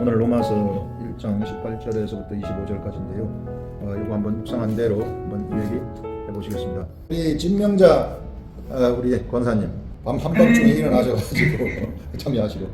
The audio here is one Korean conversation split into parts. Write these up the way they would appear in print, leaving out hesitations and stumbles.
오늘 로마서 1장 18절에서부터 25절까지인데요. 이거 한번 묵상한 대로 한번 얘기해 보시겠습니다. 우리 진명자 우리 권사님 밤 한밤중에 일어나셔가지고 참여하시고.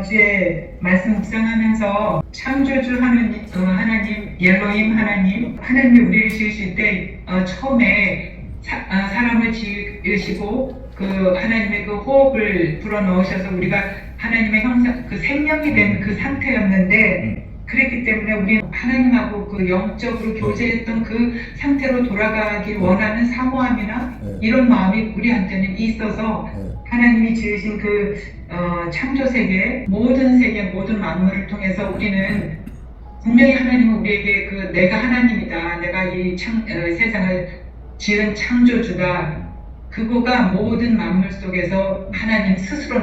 어제 말씀 묵상하면서 창조주 하나님, 엘로힘 하나님이 우리를 지으실 때 처음에 사람을 지으시고 그 하나님의 그 호흡을 불어넣으셔서 우리가 하나님의 형상, 그 생명이 된 그 상태였는데 그랬기 때문에 우리는 하나님하고 그 영적으로 교제했던 그 상태로 돌아가길 원하는 사모함이나 이런 마음이 우리한테는 있어서 하나님이 지으신 그 창조 세계, 모든 만물을 통해서 우리는 분명히 하나님은 우리에게 그 내가 하나님이다, 내가 이 세상을 지은 창조주다, 그거가 모든 만물 속에서 하나님 스스로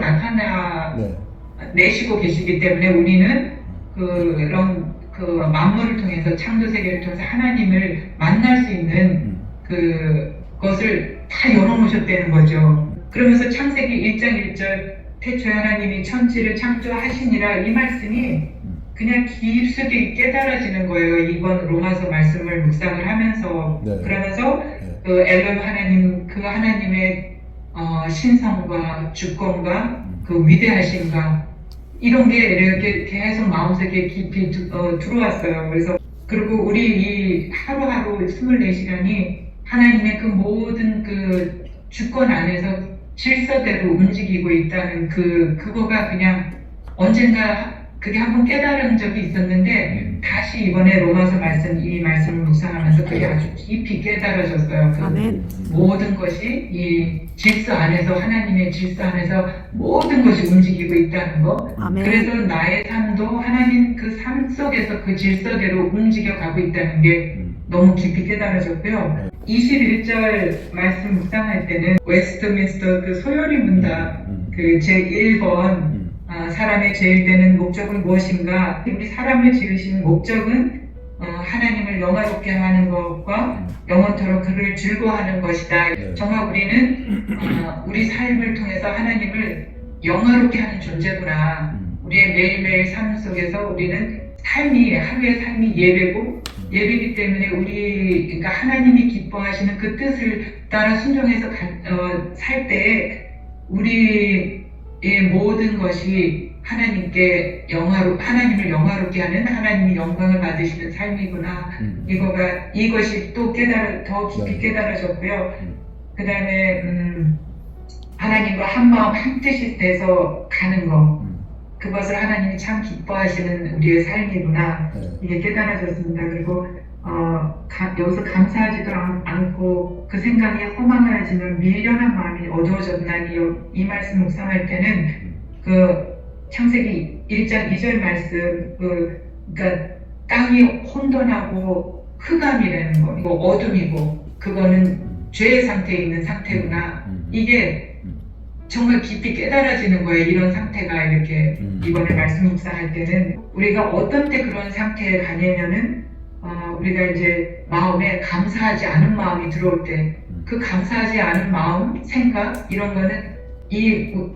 나타내시고 계시기 때문에 우리는 그런 그 만물을 통해서 창조 세계를 통해서 하나님을 만날 수 있는 그것을 다 열어놓으셨다는 거죠. 그러면서 창세기 1장 1절 태초에 하나님이 천지를 창조하시니라, 이 말씀이 그냥 깊숙이 깨달아지는 거예요. 이번 로마서 말씀을 묵상을 하면서. 그러면서 그 엘로힘 하나님, 그 하나님의 신성과 주권과 그 위대하심과 이런 게 이렇게 계속 마음속에 깊이 들어왔어요. 그래서 그리고 우리 이 하루하루 24시간이 하나님의 그 모든 그 주권 안에서 질서대로 움직이고 있다는 그거가 그냥 언젠가 그게 한번 깨달은 적이 있었는데 다시 이번에 로마서 이 말씀을 묵상하면서 그게 아주 깊이 깨달아졌어요. 모든 것이 이 질서 안에서, 하나님의 질서 안에서 모든 것이 움직이고 있다는 거. 그래서 나의 삶도 하나님 그 삶 속에서 그 질서대로 움직여가고 있다는 게 너무 깊이 깨달아졌고요. 21절 말씀 묵상할 때는 웨스트민스터 그 소요리 문답 그 제1번 사람의 제일 되는 목적은 무엇인가? 우리 사람을 지으신 목적은 하나님을 영화롭게 하는 것과 영원토록 그를 즐거워하는 것이다. 정말 우리는 우리 삶을 통해서 하나님을 영화롭게 하는 존재구나. 우리의 매일매일 삶 속에서 우리는 하루의 삶이 예배이기 때문에 그러니까 하나님이 기뻐하시는 그 뜻을 따라 순종해서 살 때 우리의 모든 것이 하나님을 영화롭게 하는, 하나님이 영광을 받으시는 삶이구나. 이것이 또 더 깊이 깨달아졌고요. 그 다음에 하나님과 한 마음 한 뜻이 돼서 가는 것, 그것을 하나님이 참 기뻐하시는 우리의 삶이구나. 이게 깨달아졌습니다. 그리고 여기서 감사하지도 않고 그 생각이 허망해지면 미련한 마음이 어두워졌나니, 이 말씀 묵상할 때는 그 창세기 1장 2절 말씀, 그러니까 땅이 혼돈하고 흑암이라는 거, 이거 어둠이고 그거는 죄의 상태에 있는 상태구나. 이게 정말 깊이 깨달아지는 거예요. 이런 상태가 이렇게 이번에 말씀 묵상할 때는 우리가 어떤 때 그런 상태에 가냐면은 우리가 이제 마음에 감사하지 않은 마음이 들어올 때, 그 감사하지 않은 마음, 생각 이런 거는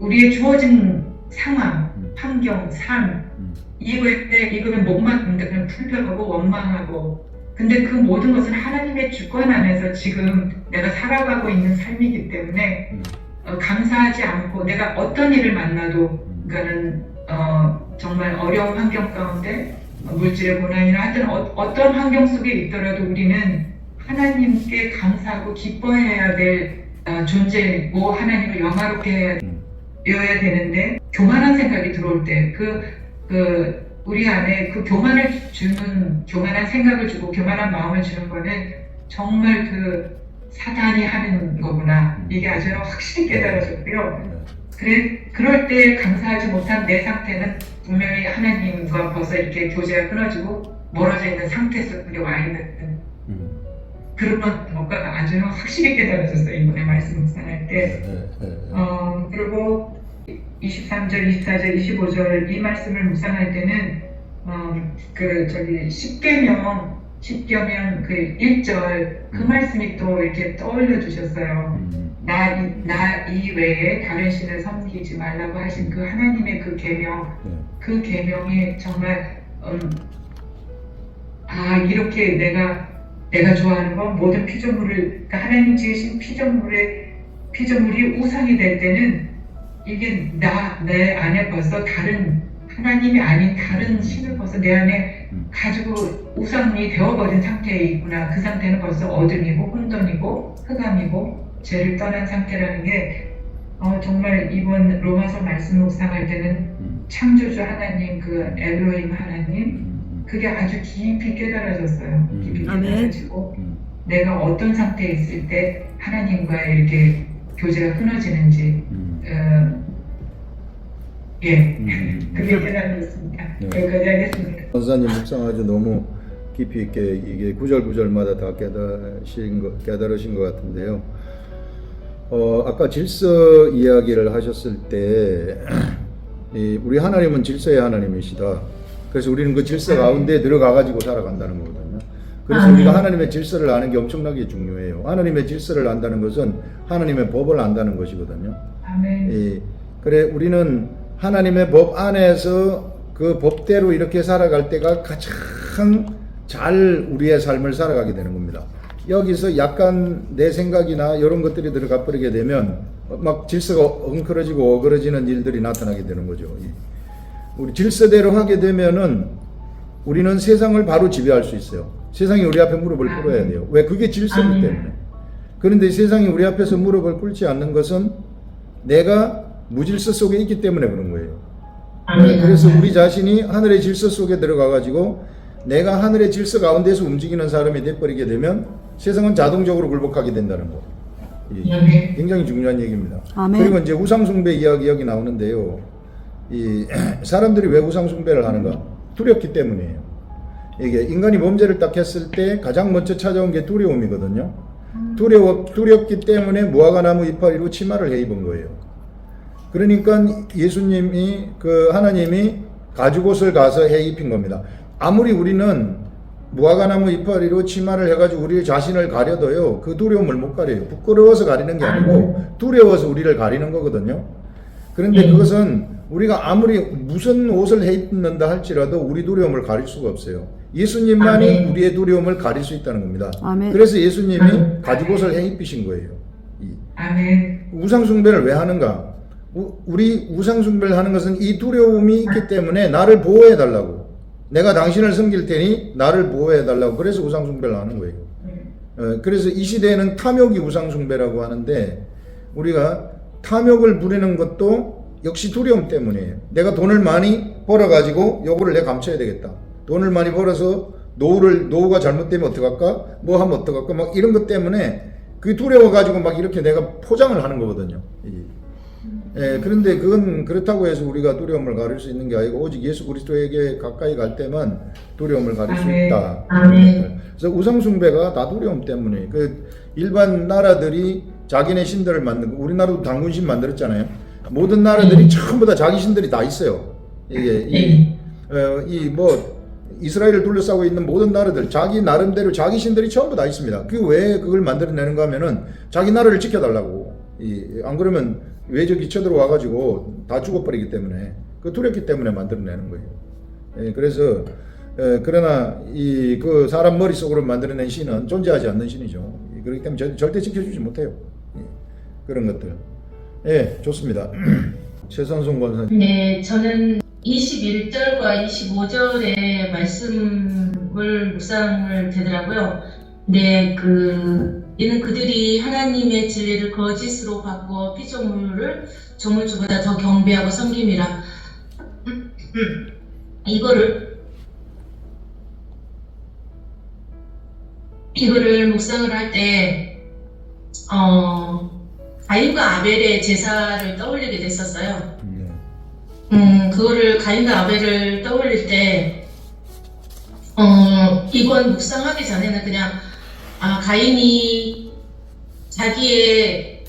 우리의 주어진 상황, 환경, 삶 이거는 그냥 불평하고 원망하고, 근데 그 모든 것은 하나님의 주권 안에서 지금 내가 살아가고 있는 삶이기 때문에 감사하지 않고 내가 어떤 일을 만나도, 그러니까는 정말 어려운 환경 가운데 물질의 고난이나 하여튼 어떤 환경 속에 있더라도 우리는 하나님께 감사하고 기뻐해야 될 존재고 하나님을 영화롭게 해야 되는데, 교만한 생각이 들어올 때 우리 안에 그 교만한 생각을 주고 교만한 마음을 주는 거는 정말 사단이 하는 거구나. 이게 아주 확실히 깨달아졌고요. 그럴 때 감사하지 못한 내 상태는 분명히 하나님과 벌써 이렇게 교제가 끊어지고 멀어져 있는 상태 속에 와 있는 그런 것과 아주 확실히 깨달아졌어요. 이번에 말씀 묵상할 때. 그리고 23절, 24절, 25절 이 말씀을 묵상할 때는 십계명 십계명 그 1절 그 말씀이 또 이렇게 떠올려 주셨어요. 나 이외에 다른 신을 섬기지 말라고 하신 그 하나님의 그 계명, 그 계명이 정말 이렇게 내가 좋아하는 건 모든 피조물을, 그러니까 하나님 지으신 피조물이 우상이 될 때는 이게 내 안에 벌써 다른 하나님이 아닌 다른 신을 벌써 내 안에 가지고 우상이 되어버린 상태에 있구나. 그 상태는 벌써 어둠이고 혼돈이고 흑암이고 죄를 떠난 상태라는 게 정말 이번 로마서 말씀 묵상할 때는 창조주 하나님, 그 엘로힘 하나님, 그게 아주 깊이 깨달아졌어요. 깊이 깨달아지고 내가 어떤 상태에 있을 때 하나님과 이렇게 교제가 끊어지는지 그게 깨달아졌습니다. 여기까지 하겠습니다. 권사님 묵상하죠. 너무 깊이 있게 이게 구절구절마다 다 깨달으신 것 같은데요. 아까 질서 이야기를 하셨을 때 우리 하나님은 질서의 하나님이시다. 그래서 우리는 그 질서 가운데 들어가 가지고 살아간다는 거거든요. 그래서 우리가 하나님의 질서를 아는 게 엄청나게 중요해요. 하나님의 질서를 안다는 것은 하나님의 법을 안다는 것이거든요. 아멘. 그래 우리는 하나님의 법 안에서 그 법대로 이렇게 살아갈 때가 가장 잘 우리의 삶을 살아가게 되는 겁니다. 여기서 약간 내 생각이나 이런 것들이 들어가 버리게 되면 막 질서가 엉클어지고 어그러지는 일들이 나타나게 되는 거죠. 우리 질서대로 하게 되면은 우리는 세상을 바로 지배할 수 있어요. 세상이 우리 앞에 무릎을 꿇어야 돼요. 왜? 그게 질서이기 때문에. 그런데 세상이 우리 앞에서 무릎을 꿇지 않는 것은 내가 무질서 속에 있기 때문에 그런 거예요. 그래서 우리 자신이 하늘의 질서 속에 들어가 가지고 내가 하늘의 질서 가운데서 움직이는 사람이 돼버리게 되면 세상은 자동적으로 굴복하게 된다는 거. 굉장히 중요한 얘기입니다. 아멘. 그리고 이제 우상숭배 이야기 여기 나오는데요. 사람들이 왜 우상숭배를 하는가? 두렵기 때문이에요. 이게 인간이 범죄를 딱 했을 때 가장 먼저 찾아온 게 두려움이거든요. 두렵기 때문에 무화과나무 이파리로 치마를 해 입은 거예요. 그러니까 예수님이 하나님이 가죽옷을 가서 해 입힌 겁니다. 아무리 우리는 무화과나무 이파리로 치마를 해가지고 우리 자신을 가려도요, 그 두려움을 못 가려요. 부끄러워서 가리는 게 아니고 두려워서 우리를 가리는 거거든요. 그런데 그것은 우리가 아무리 무슨 옷을 해 입는다 할지라도 우리 두려움을 가릴 수가 없어요. 예수님만이 우리의 두려움을 가릴 수 있다는 겁니다. 아멘. 그래서 예수님이 가죽옷을 해 입히신 거예요. 우상숭배를 왜 하는가? 우리 우상숭배를 하는 것은 이 두려움이 있기 때문에 나를 보호해 달라고. 내가 당신을 섬길 테니 나를 보호해 달라고. 그래서 우상숭배를 하는 거예요. 그래서 이 시대에는 탐욕이 우상숭배라고 하는데 우리가 탐욕을 부리는 것도 역시 두려움 때문이에요. 내가 돈을 많이 벌어가지고 요거를 내가 감춰야 되겠다. 돈을 많이 벌어서 노후가 잘못되면 어떡할까? 뭐 하면 어떡할까? 막 이런 것 때문에 그게 두려워가지고 막 이렇게 내가 포장을 하는 거거든요. 그런데 그건 그렇다고 해서 우리가 두려움을 가릴 수 있는 게 아니고 오직 예수 그리스도에게 가까이 갈 때만 두려움을 가릴 수 있다. 그래서 우상숭배가 다 두려움 때문에 일반 나라들이 자기네 신들을 만든 거, 우리나라도 단군신 만들었잖아요. 모든 나라들이 전부 다 자기 신들이 다 있어요. 이스라엘을 둘러싸고 있는 모든 나라들 자기 나름대로 자기 신들이 전부 다 있습니다. 그 왜 그걸 만들어내는가 하면은 자기 나라를 지켜달라고. 안 그러면 외적이 쳐들어와 가지고 다 죽어버리기 때문에 그 두렵기 때문에 만들어내는 거예요. 그래서 그러나 그 사람 머릿속으로 만들어낸 신은 존재하지 않는 신이죠. 그렇기 때문에 절대 지켜주지 못해요. 그런 것들. 좋습니다. 최선송 권사님. 네, 저는 21절과 25절의 말씀을 묵상을 되더라고요. 네, 이는 그들이 하나님의 진리를 거짓으로 바꾸어 피조물을 조물주보다 더 경배하고 섬김이라. 이거를 묵상을 할 때 가인과 아벨의 제사를 떠올리게 됐었어요. 그거를 가인과 아벨을 떠올릴 때 이번 묵상하기 전에는 그냥 가인이 자기의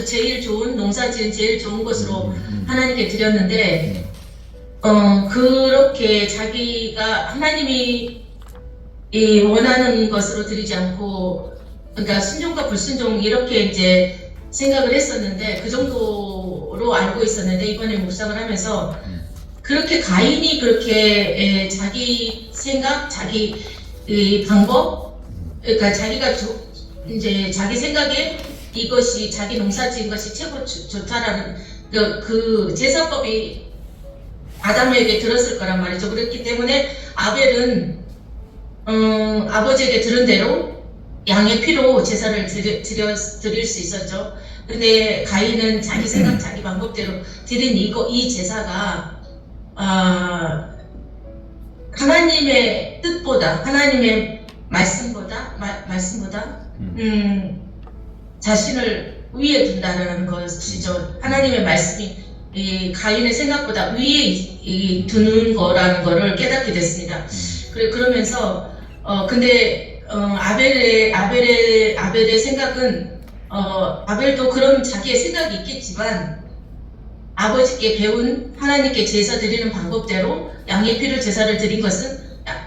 제일 좋은 농사지은 제일 좋은 것으로 하나님께 드렸는데 그렇게 자기가 하나님이 원하는 것으로 드리지 않고, 그러니까 순종과 불순종 이렇게 이제 생각을 했었는데, 그 정도로 알고 있었는데, 이번에 묵상을 하면서 그렇게 가인이 그렇게 자기 생각, 자기 방법, 그러니까 자기가 이제 자기 생각에 이것이 자기 농사 지은 것이 최고 좋다라는 그 제사법이 아담에게 들었을 거란 말이죠. 그렇기 때문에 아벨은 아버지에게 들은 대로 양의 피로 제사를 드릴 수 있었죠. 근데 가인은 자기 생각, 자기 방법대로 드린 이 제사가 하나님의 뜻보다, 하나님의 말씀보다 자신을 위에 둔다는 것이죠. 하나님의 말씀이 이 가인의 생각보다 위에 두는 거라는 거를 깨닫게 됐습니다. 그러면서 근데 아벨의 생각은 아벨도 그런 자기의 생각이 있겠지만 아버지께 배운 하나님께 제사 드리는 방법대로 양의 피를 제사를 드린 것은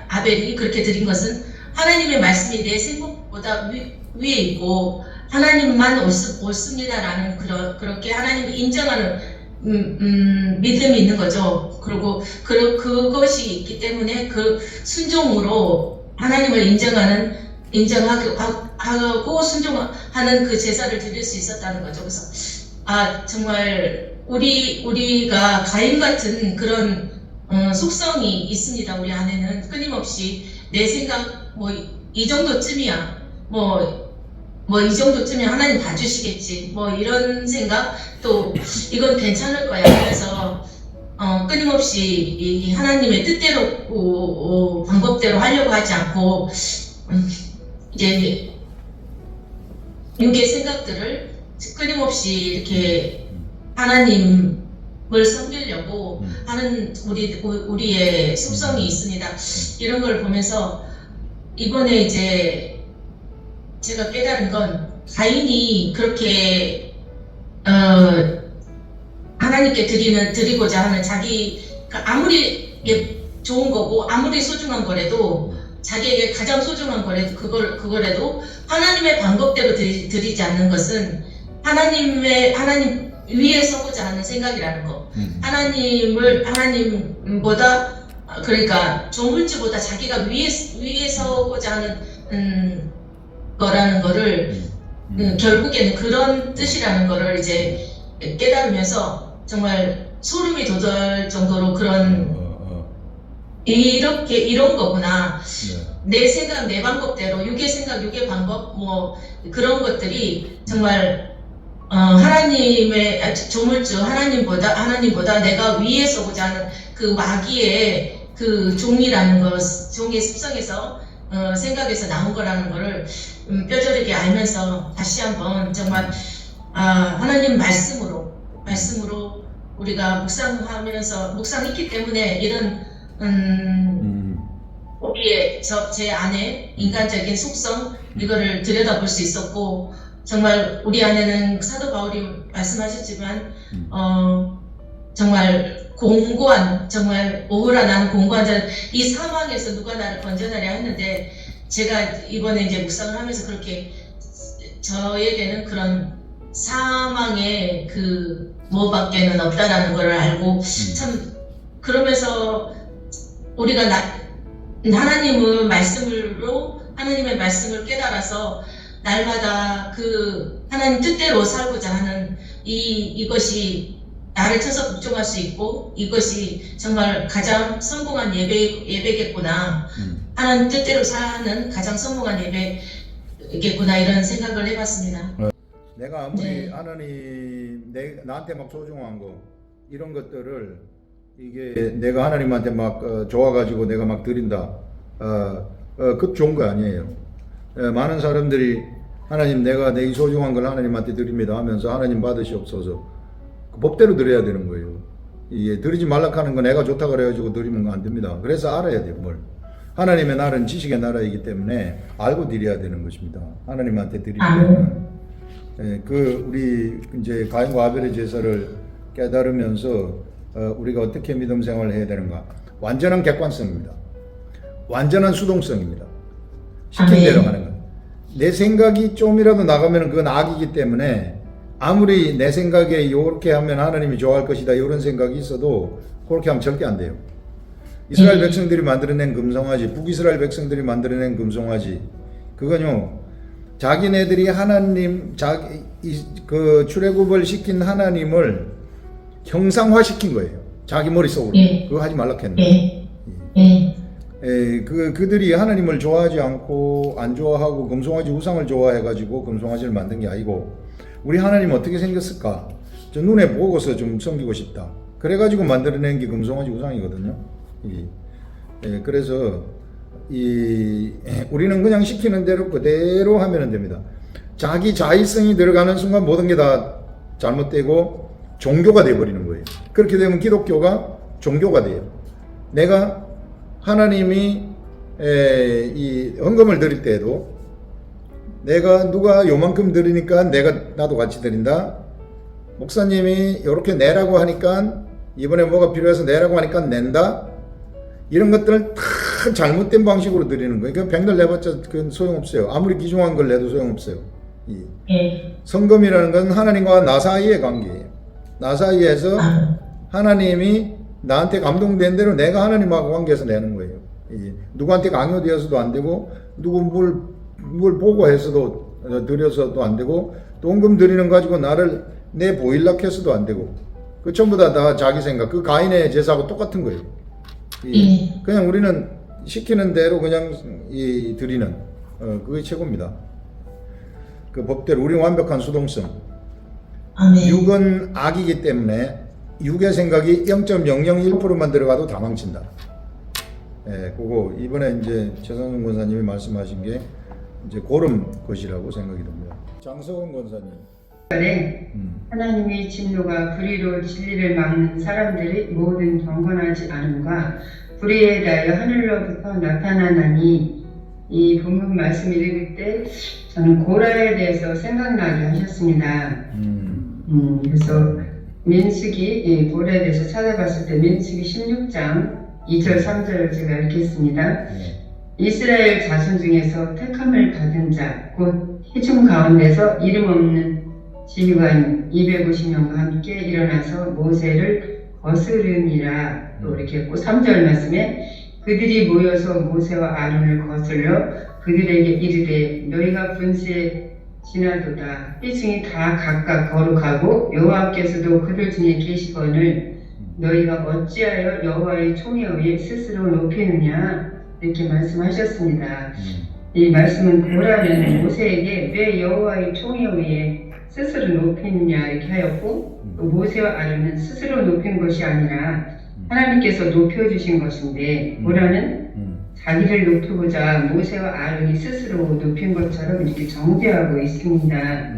아벨이 그렇게 드린 것은 하나님의 말씀이 내 생각보다 위에 있고 하나님만 옳습니다라는 그렇게 하나님을 인정하는 믿음이 있는 거죠. 그리고 그것이 있기 때문에 그 순종으로 하나님을 인정하고 순종하는 그 제사를 드릴 수 있었다는 거죠. 그래서 정말 우리가 가인 같은 그런 속성이 있습니다. 우리 안에는 끊임없이 내 생각 이 정도쯤이야 이 정도쯤이면 하나님 봐주시겠지 이런 생각 또 이건 괜찮을 거야. 그래서 끊임없이 이 하나님의 뜻대로 방법대로 하려고 하지 않고 이제 육의 생각들을 끊임없이 이렇게 하나님을 섬기려고 하는 우리의 속성이 있습니다. 이런 걸 보면서 이번에 이제 제가 깨달은 건 가인이 그렇게 하나님께 드리고자 하는 자기가 아무리 좋은 거고 아무리 소중한 거라도 자기에게 가장 소중한 거라도 그거라도 하나님의 방법대로 드리지 않는 것은 하나님 위에 서고자 하는 생각이라는 거. 하나님보다 그러니까 조물주보다 자기가 위에 서고자 하는 거라는 거를 결국에는 그런 뜻이라는 거를 이제 깨달으면서 정말 소름이 돋을 정도로 이런 거구나. 내 생각, 내 방법대로 육의 생각, 육의 방법 그런 것들이 정말 하나님의 조물주 하나님보다 내가 위에 서고자 하는 그 마귀의 그 종이라는 것, 종의 습성에서 생각에서 나온 거라는 거를 뼈저리게 알면서 다시 한번 정말 하나님 말씀으로 우리가 묵상했기 때문에 이런 우리의 제 안에 인간적인 속성 이거를 들여다볼 수 있었고 정말 우리 안에는 사도 바울이 말씀하셨지만 정말 공고한 정말 오호라 나는 공고한 자는 이 사망에서 누가 나를 건져내랴 했는데 제가 이번에 이제 묵상을 하면서 그렇게 저에게는 그런 사망의 그 뭐밖에는 없다라는 걸 알고 참 그러면서 우리가 하나님의 말씀을 깨달아서 날마다 그 하나님 뜻대로 살고자 하는 이것이 나를 쳐서 복종할 수 있고 이것이 정말 가장 성공한 예배겠구나. 하나님 뜻대로 사는 가장 성공한 예배겠구나 이런 생각을 해봤습니다. 내가 아무리 하나님 나한테 막 소중한 거 이런 것들을 이게 내가 하나님한테 막 좋아가지고 내가 막 드린다. 그 좋은 거 아니에요. 많은 사람들이 하나님 내가 내 소중한 걸 하나님한테 드립니다 하면서 하나님 받으시옵소서 그 법대로 드려야 되는 거예요. 이게 드리지 말라 하는 거 내가 좋다 그래가지고 드리면 안 됩니다. 그래서 알아야 돼요. 뭘 하나님의 나라는 지식의 나라이기 때문에 알고 드려야 되는 것입니다. 하나님한테 드릴 때는 우리 이제 가인과 아벨의 제사를 깨달으면서 우리가 어떻게 믿음 생활을 해야 되는가? 완전한 객관성입니다. 완전한 수동성입니다. 시킨 대로 하는 것. 내 생각이 좀이라도 나가면 그건 악이기 때문에 아무리 내 생각에 이렇게 하면 하나님이 좋아할 것이다 이런 생각이 있어도 그렇게 하면 절대 안 돼요. 이스라엘 백성들이 만들어낸 금송아지, 북이스라엘 백성들이 만들어낸 금송아지, 그건요 자기네들이 하나님, 그 출애굽을 시킨 하나님을 형상화시킨 거예요. 자기 머릿속으로. 그거 하지 말라 했는데. 그들이 하나님을 좋아하지 않고 안 좋아하고 금송아지 우상을 좋아해가지고 금송아지를 만든 게 아니고, 우리 하나님 어떻게 생겼을까? 저 눈에 보고서 좀 섬기고 싶다. 그래가지고 만들어낸 게 금송아지 우상이거든요. 그래서 우리는 그냥 시키는 대로 그대로 하면 됩니다. 자기 자의성이 들어가는 순간 모든 게 다 잘못되고 종교가 되어버리는 거예요. 그렇게 되면 기독교가 종교가 돼요. 내가 하나님이 이 헌금을 드릴 때에도 내가 누가 요만큼 드리니까 나도 같이 드린다. 목사님이 이렇게 내라고 하니까 이번에 뭐가 필요해서 내라고 하니까 낸다. 이런 것들을 다 잘못된 방식으로 드리는 거예요. 그 백날 내봤자 그건 소용없어요. 아무리 귀중한 걸 내도 소용없어요. 성금이라는 건 하나님과 나 사이의 관계예요. 나 사이에서 하나님이 나한테 감동된 대로 내가 하나님하고 관계에서 내는 거예요. 누구한테 강요되어서도 안 되고, 누구 뭘 보고해서도 드려서도 안 되고, 돈금 드리는 가지고 나를 내 보일락 해서도 안 되고, 그 전부 다 자기 생각, 그 가인의 제사하고 똑같은 거예요. 그냥 우리는 시키는 대로 그냥 드리는, 그게 최고입니다. 그 법대로 우리는 완벽한 수동성. 육은 악이기 때문에 육의 생각이 0.001%만 들어가도 다 망친다. 그거 이번에 이제 최선웅 권사님이 말씀하신 게 이제 그런 것이라고 생각이 듭니다. 장석원 권사님. 하나님의 진노가 불의로 진리를 막는 사람들이 모든 경건하지 않음과 불의에 대하여 하늘로부터 나타나나니, 이 본문 말씀 읽을 때 저는 고라에 대해서 생각나게 하셨습니다. 그래서 민수기, 고라에 대해서 찾아봤을 때 민수기 16장 2절 3절을 제가 읽겠습니다. 이스라엘 자손 중에서 택함을 받은 자, 곧 회중 가운데서 이름 없는 지휘관 250명과 함께 일어나서 모세를 거스르니라. 또 이렇게 했고, 3절 말씀에 그들이 모여서 모세와 아론을 거슬러 그들에게 이르되 너희가 분수에 지나도다. 회중이 다 각각 거룩하고 여호와께서도 그들 중에 계시거늘 너희가 어찌하여 여호와의 총에 의해 스스로 높이느냐, 이렇게 말씀하셨습니다. 이 말씀은 고라는 모세에게 왜 여호와의 총에 의해 스스로 높이느냐 이렇게 하였고, 또 모세와 아론은 스스로 높인 것이 아니라 하나님께서 높여주신 것인데, 고라는 자기를 높이고자 모세와 아론이 스스로 높인 것처럼 이렇게 정죄하고 있습니다.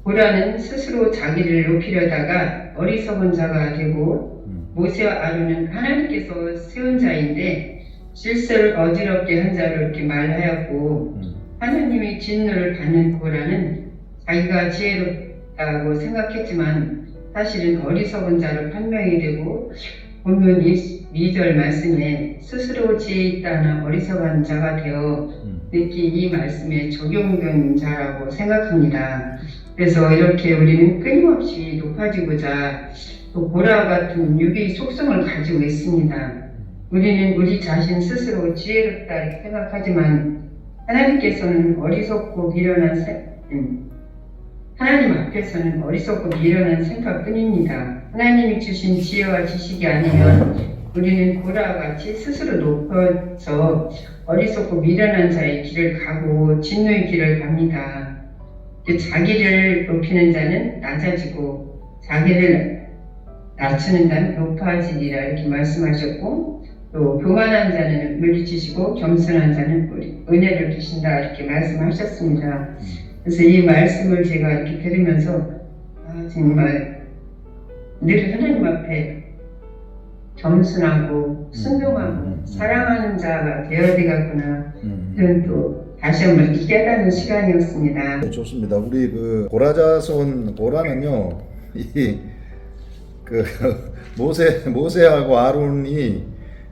고라는 스스로 자기를 높이려다가 어리석은 자가 되고, 모세와 아론은 하나님께서 세운 자인데 질서를 어지럽게 한 자로 이렇게 말하였고, 하나님이 진노를 받는 고라는 자기가 지혜롭다고 생각했지만 사실은 어리석은 자로 판명이 되고, 본문 2절 말씀에 스스로 지혜 있다나 어리석은 자가 되어 느끼 이 말씀에 적용된 자라고 생각합니다. 그래서 이렇게 우리는 끊임없이 높아지고자 또 고라와 같은 육의 속성을 가지고 있습니다. 우리는 우리 자신 스스로 지혜롭다 이렇게 생각하지만 하나님께서는 어리석고 미련한 하나님 앞에서는 어리석고 미련한 생각뿐입니다. 하나님이 주신 지혜와 지식이 아니면 우리는 고라와 같이 스스로 높아서 어리석고 미련한 자의 길을 가고 진노의 길을 갑니다. 자기를 높이는 자는 낮아지고 자기를 낮추는 자는 높아지리라 이렇게 말씀하셨고, 또 교만한 자는 물리치시고 겸손한 자는 은혜를 주신다 이렇게 말씀하셨습니다. 그래서 이 말씀을 제가 이렇게 들으면서 정말 늘 하나님 앞에 겸손하고 순종하고 사랑하는 자가 되어야 되겠구나, 이런 또 다시 한번 깨닫는 시간이었습니다. 네, 좋습니다. 우리 그 고라자손 고라는요, 그 모세하고 아론이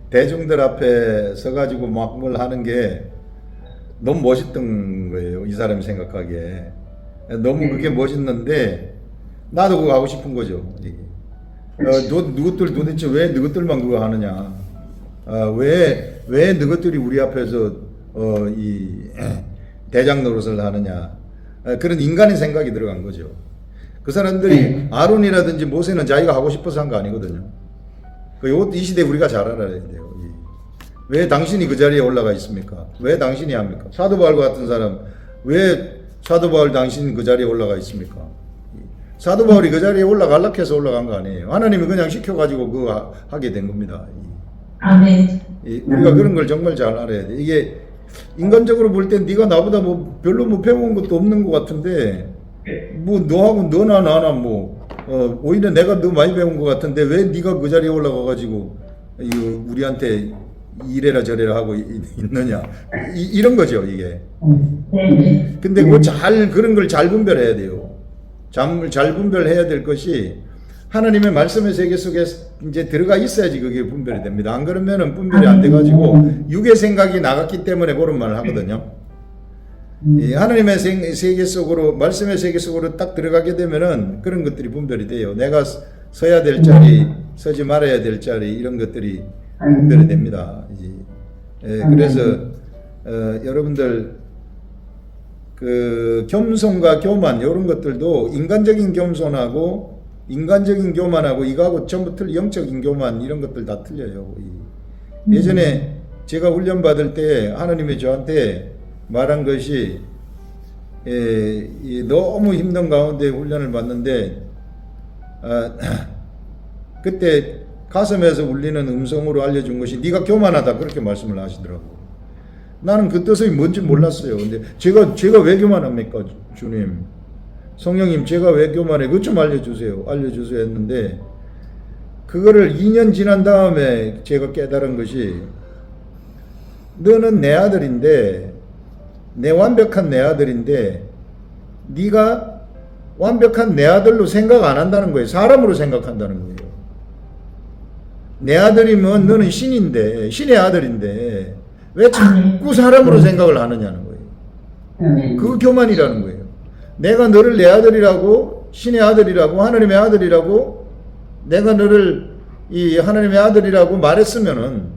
대중들 앞에 서가지고 막 뭘 하는 게 너무 멋있던 거예요. 이 사람이 생각하기에 너무 그게 멋있는데 나도 그거 하고 싶은 거죠. 누구들 도대체 왜 너희들만 그거 하느냐? 왜 너희들이 우리 앞에서 이 대장 노릇을 하느냐? 그런 인간의 생각이 들어간 거죠. 그 사람들이 아론이라든지 모세는 자기가 하고 싶어서 한 거 아니거든요. 이 시대 우리가 잘 알아야 돼요. 왜 당신이 그 자리에 올라가 있습니까? 왜 당신이 합니까? 사도 바울과 같은 사람 왜 사도 바울 당신 그 자리에 올라가 있습니까? 사도 바울이 그 자리에 올라가려고 해서 올라간 거 아니에요. 하나님이 그냥 시켜가지고 그거 하게 된 겁니다. 아멘. 우리가 그런 걸 정말 잘 알아야 돼. 이게 인간적으로 볼 땐 네가 나보다 뭐 별로 뭐 배운 것도 없는 것 같은데 뭐 너하고 너나 나나 뭐 오히려 내가 너 많이 배운 것 같은데 왜 네가 그 자리에 올라가가지고 우리한테 이래라 저래라 하고 있느냐 이런 거죠 이게. 근데 그런 걸 잘 분별해야 돼요. 잘 분별해야 될 것이 하나님의 말씀의 세계 속에 이제 들어가 있어야지 그게 분별이 됩니다. 안 그러면은 분별이 안 돼가지고 육의 생각이 나갔기 때문에 그런 말을 하거든요. 이 하나님의 세계 속으로 말씀의 세계 속으로 딱 들어가게 되면은 그런 것들이 분별이 돼요. 내가 서야 될 자리, 서지 말아야 될 자리 이런 것들이 분별이 됩니다. 그래서 여러분들 그 겸손과 교만 이런 것들도 인간적인 겸손하고 인간적인 교만하고 이거하고 전부 영적인 교만 이런 것들 다 틀려요. 예전에 제가 훈련 받을 때 하나님이 저한테 말한 것이 너무 힘든 가운데 훈련을 받는데 그때 가슴에서 울리는 음성으로 알려준 것이 네가 교만하다 그렇게 말씀을 하시더라고요. 나는 그 뜻이 뭔지 몰랐어요. 근데 제가 왜 교만합니까 주님? 성령님 제가 왜 교만해? 그것 좀 알려주세요 했는데 그거를 2년 지난 다음에 제가 깨달은 것이 너는 내 아들인데 내 완벽한 내 아들인데 네가 완벽한 내 아들로 생각 안 한다는 거예요. 사람으로 생각한다는 거예요. 내 아들이면 너는 신의 아들인데 왜 자꾸 사람으로 생각을 하느냐는 거예요. 그 교만이라는 거예요. 내가 너를 내 아들이라고 신의 아들이라고 하나님의 아들이라고 내가 너를 이 하나님의 아들이라고 말했으면은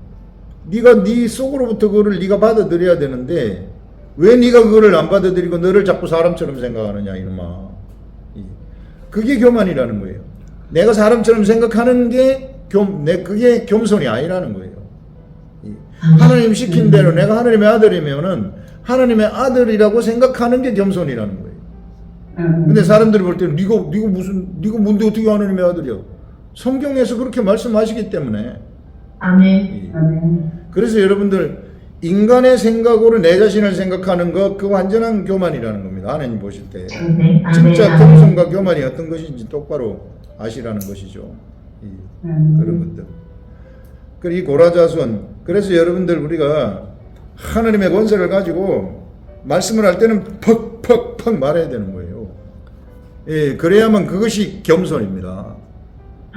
네가 네 속으로부터 그거를 네가 받아들여야 되는데 왜 네가 그거를 안 받아들이고 너를 자꾸 사람처럼 생각하느냐 이놈아. 그게 교만이라는 거예요. 내가 사람처럼 생각하는 게 그게 겸손이 아니라는 거예요. 하나님 시킨 대로 내가 하나님의 아들이면은 하나님의 아들이라고 생각하는 게 겸손이라는 거예요. 근데 사람들이 볼 때는 네가 뭔데 어떻게 하나님의 아들이야? 성경에서 그렇게 말씀하시기 때문에. 아멘. 그래서 여러분들 인간의 생각으로 내 자신을 생각하는 거 그 완전한 교만이라는 겁니다. 하나님 보실 때 진짜 겸손과 교만이 어떤 것인지 똑바로 아시라는 것이죠. 그런 것들. 그리고 이 고라자손. 그래서 여러분들 우리가 하나님의 권세를 가지고 말씀을 할 때는 퍽퍽퍽 말해야 되는 거예요. 그래야만 그것이 겸손입니다.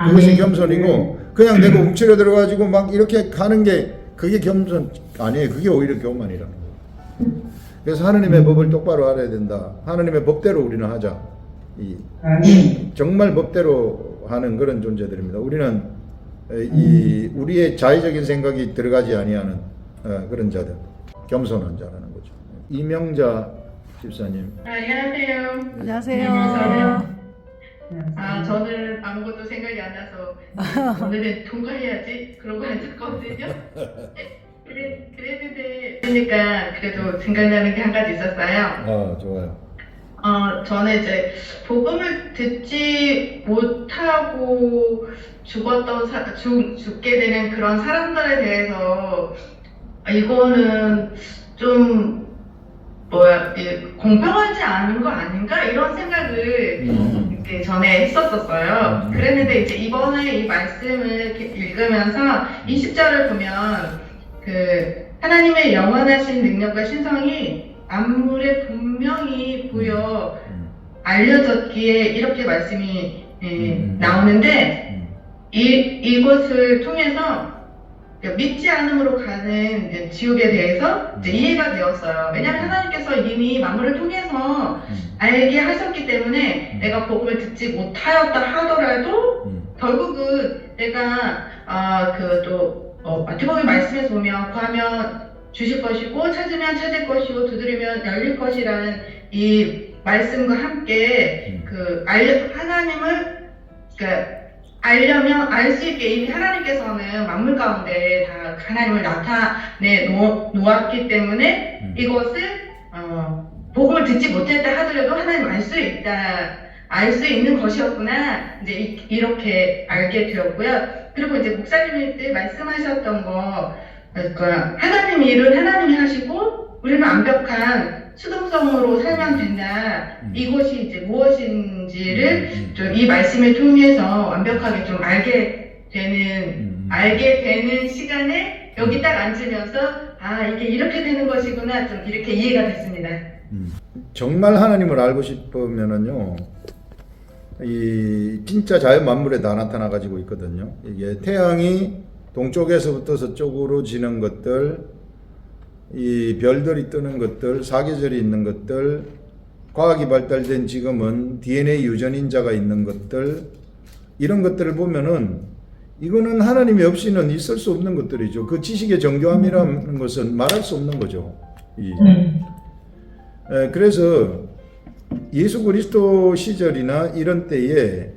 그것이 겸손이고 그냥 내가 움츠려 들어가지고 막 이렇게 가는 게 그게 겸손 아니에요. 그게 오히려 교만이라는 거예요. 그래서 하나님의 법을 똑바로 알아야 된다. 하나님의 법대로 우리는 하자. 정말 법대로 하는 그런 존재들입니다. 우리는 우리의 자의적인 생각이 들어가지 아니하는 그런 자들, 겸손한 자라는 거죠. 이명자 집사님. 안녕하세요. 안녕하세요. 저는 아무것도 생각이 안 나서 오늘은 통과해야지 그러고 앉았거든요. 그랬는데 그러니까 그래도 생각나는 게 한 가지 있었어요. 좋아요. 저는 이제 복음을 듣지 못하고 죽게 되는 그런 사람들에 대해서 이거는 좀 공평하지 않은 거 아닌가 이런 생각을 전에 했었어요. 그랬는데 이제 이번에 이 말씀을 읽으면서 20절을 보면 그 하나님의 영원하신 능력과 신성이 만물에 분명히 보여 알려졌기에 이렇게 말씀이 나오는데 이것을 통해서 믿지 않음으로 가는 이제 지옥에 대해서 이제 이해가 되었어요. 왜냐하면 하나님께서 이미 만물을 통해서 알게 하셨기 때문에 내가 복음을 듣지 못하였다 하더라도 결국은 내가 마태복음 말씀에서 보면 구하면 주실 것이고 찾으면 찾을 것이고 두드리면 열릴 것이라는 이 말씀과 함께 하나님을 알려면 알 수 있게 이미 하나님께서는 만물 가운데 다 하나님을 나타내 놓았기 때문에 이것을 복음을 듣지 못했다 하더라도 하나님 알 수 있다, 알 수 있는 것이었구나, 이제 이렇게 알게 되었고요. 그리고 이제 목사님이 때 말씀하셨던 거, 그러니까 하나님의 일은 하나님이 하시고 우리는 완벽한 수동성으로 살면 된다. 이것이 이제 무엇인지를 좀 이 말씀을 통해서 완벽하게 좀 알게 되는 시간에 여기 딱 앉으면서 이게 이렇게 되는 것이구나, 좀 이렇게 이해가 됐습니다. 정말 하나님을 알고 싶으면은요, 이 진짜 자연 만물에 다 나타나 가지고 있거든요. 이게 태양이 동쪽에서부터 서쪽으로 지는 것들, 이 별들이 뜨는 것들, 사계절이 있는 것들, 과학이 발달된 지금은 DNA 유전인자가 있는 것들, 이런 것들을 보면은 이거는 하나님이 없이는 있을 수 없는 것들이죠. 그 지식의 정교함이라는 것은 말할 수 없는 거죠. 그래서 예수 그리스도 시절이나 이런 때에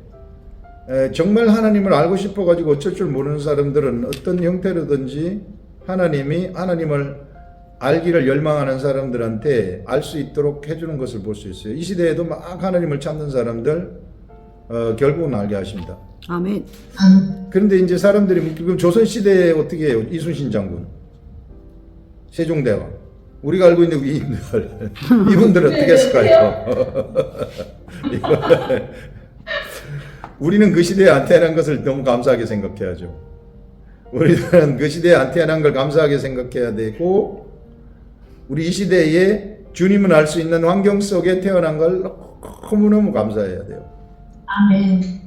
정말 하나님을 알고 싶어 가지고 어쩔 줄 모르는 사람들은 어떤 형태로든지 하나님을 알기를 열망하는 사람들한테 알 수 있도록 해주는 것을 볼 수 있어요. 이 시대에도 막 하나님을 찾는 사람들 결국은 알게 하십니다. 아멘. 그런데 이제 사람들이 지금 조선시대에 어떻게 해요? 이순신 장군, 세종대왕, 우리가 알고 있는 위인들, 이분들 어떻게 했을까요? 우리는 그 시대에 안 태어난 것을 너무 감사하게 생각해야죠. 우리는 그 시대에 안 태어난 걸 감사하게 생각해야 되고, 우리 이 시대에 주님은 알 수 있는 환경 속에 태어난 걸 너무너무 감사해야 돼요. 아멘.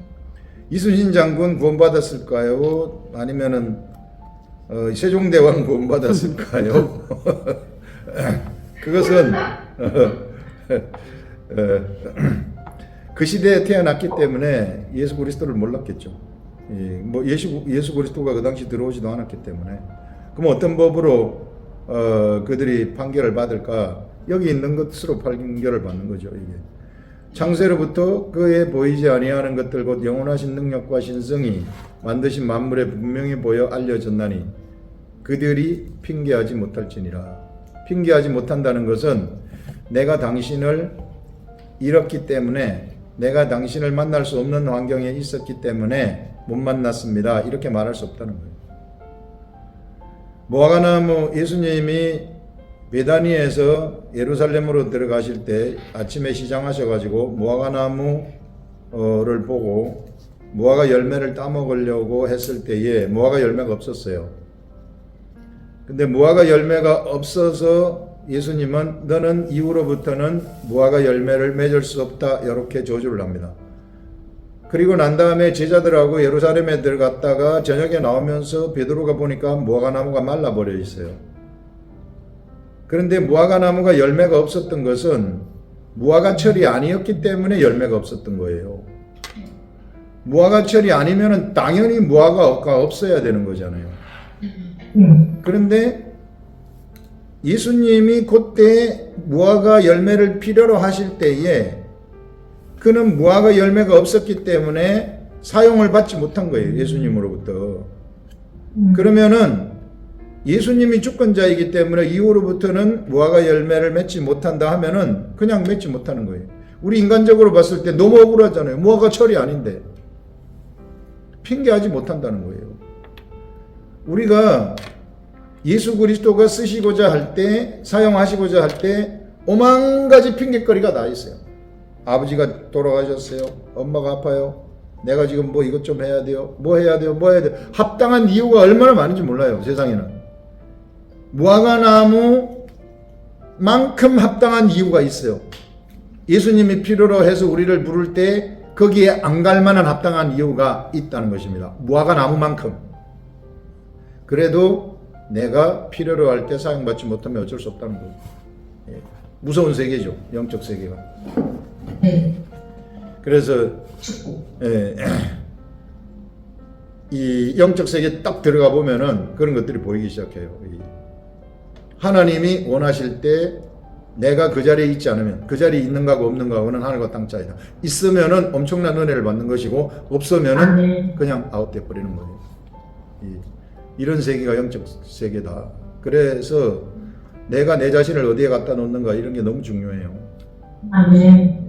이순신 장군 구원받았을까요? 아니면은 세종대왕 구원받았을까요? 그것은 그 시대에 태어났기 때문에 예수 그리스도를 몰랐겠죠. 예수 그리스도가 그 당시 들어오지도 않았기 때문에. 그럼 어떤 법으로 그들이 판결을 받을까? 여기 있는 것으로 판결을 받는 거죠. 이게 창세로부터 그에 보이지 아니하는 것들 곧 영원하신 능력과 신성이 만드신 만물에 분명히 보여 알려졌나니 그들이 핑계하지 못할지니라. 핑계하지 못한다는 것은 내가 당신을 잃었기 때문에, 내가 당신을 만날 수 없는 환경에 있었기 때문에 못 만났습니다, 이렇게 말할 수 없다는 거예요. 무화과나무, 예수님이 베다니에서 예루살렘으로 들어가실 때 아침에 시장하셔가지고 무화과나무를 보고 무화과 열매를 따먹으려고 했을 때에 무화과 열매가 없었어요. 근데 무화과 열매가 없어서 예수님은 너는 이후로부터는 무화과 열매를 맺을 수 없다, 이렇게 저주를 합니다. 그리고 난 다음에 제자들하고 예루살렘에 들어갔다가 저녁에 나오면서 베드로가 보니까 무화과나무가 말라버려 있어요. 그런데 무화과나무가 열매가 없었던 것은 무화과철이 아니었기 때문에 열매가 없었던 거예요. 무화과철이 아니면은 당연히 무화과가 없어야 되는 거잖아요. 그런데 예수님이 그때 무화과 열매를 필요로 하실 때에 그는 무화과 열매가 없었기 때문에 사용을 받지 못한 거예요. 예수님으로부터. 그러면은 예수님이 주권자이기 때문에 이후로부터는 무화과 열매를 맺지 못한다 하면은 그냥 맺지 못하는 거예요. 우리 인간적으로 봤을 때 너무 억울하잖아요. 무화과 철이 아닌데. 핑계하지 못한다는 거예요. 우리가 예수 그리스도가 쓰시고자 할 때, 사용하시고자 할 때 오만 가지 핑계거리가 다 있어요. 아버지가 돌아가셨어요. 엄마가 아파요. 내가 지금 뭐 이것 좀 해야 돼요. 뭐 해야 돼요. 뭐 해야 돼요. 합당한 이유가 얼마나 많은지 몰라요. 세상에는. 무화과나무만큼 합당한 이유가 있어요. 예수님이 필요로 해서 우리를 부를 때 거기에 안 갈 만한 합당한 이유가 있다는 것입니다. 무화과 나무만큼. 그래도 내가 필요로 할 때 사용받지 못하면 어쩔 수 없다는 거예요. 예. 무서운 세계죠. 영적 세계가. 네. 그래서 예, 이 영적 세계에 딱 들어가 보면은 그런 것들이 보이기 시작해요. 하나님이 원하실 때 내가 그 자리에 있지 않으면, 그 자리에 있는가고 없는가고는 하늘과 땅 차이다. 있으면은 엄청난 은혜를 받는 것이고, 없으면은 그냥 아웃돼 버리는 거예요. 이런 세계가 영적 세계다. 그래서 내가 내 자신을 어디에 갖다 놓는가 이런 게 너무 중요해요.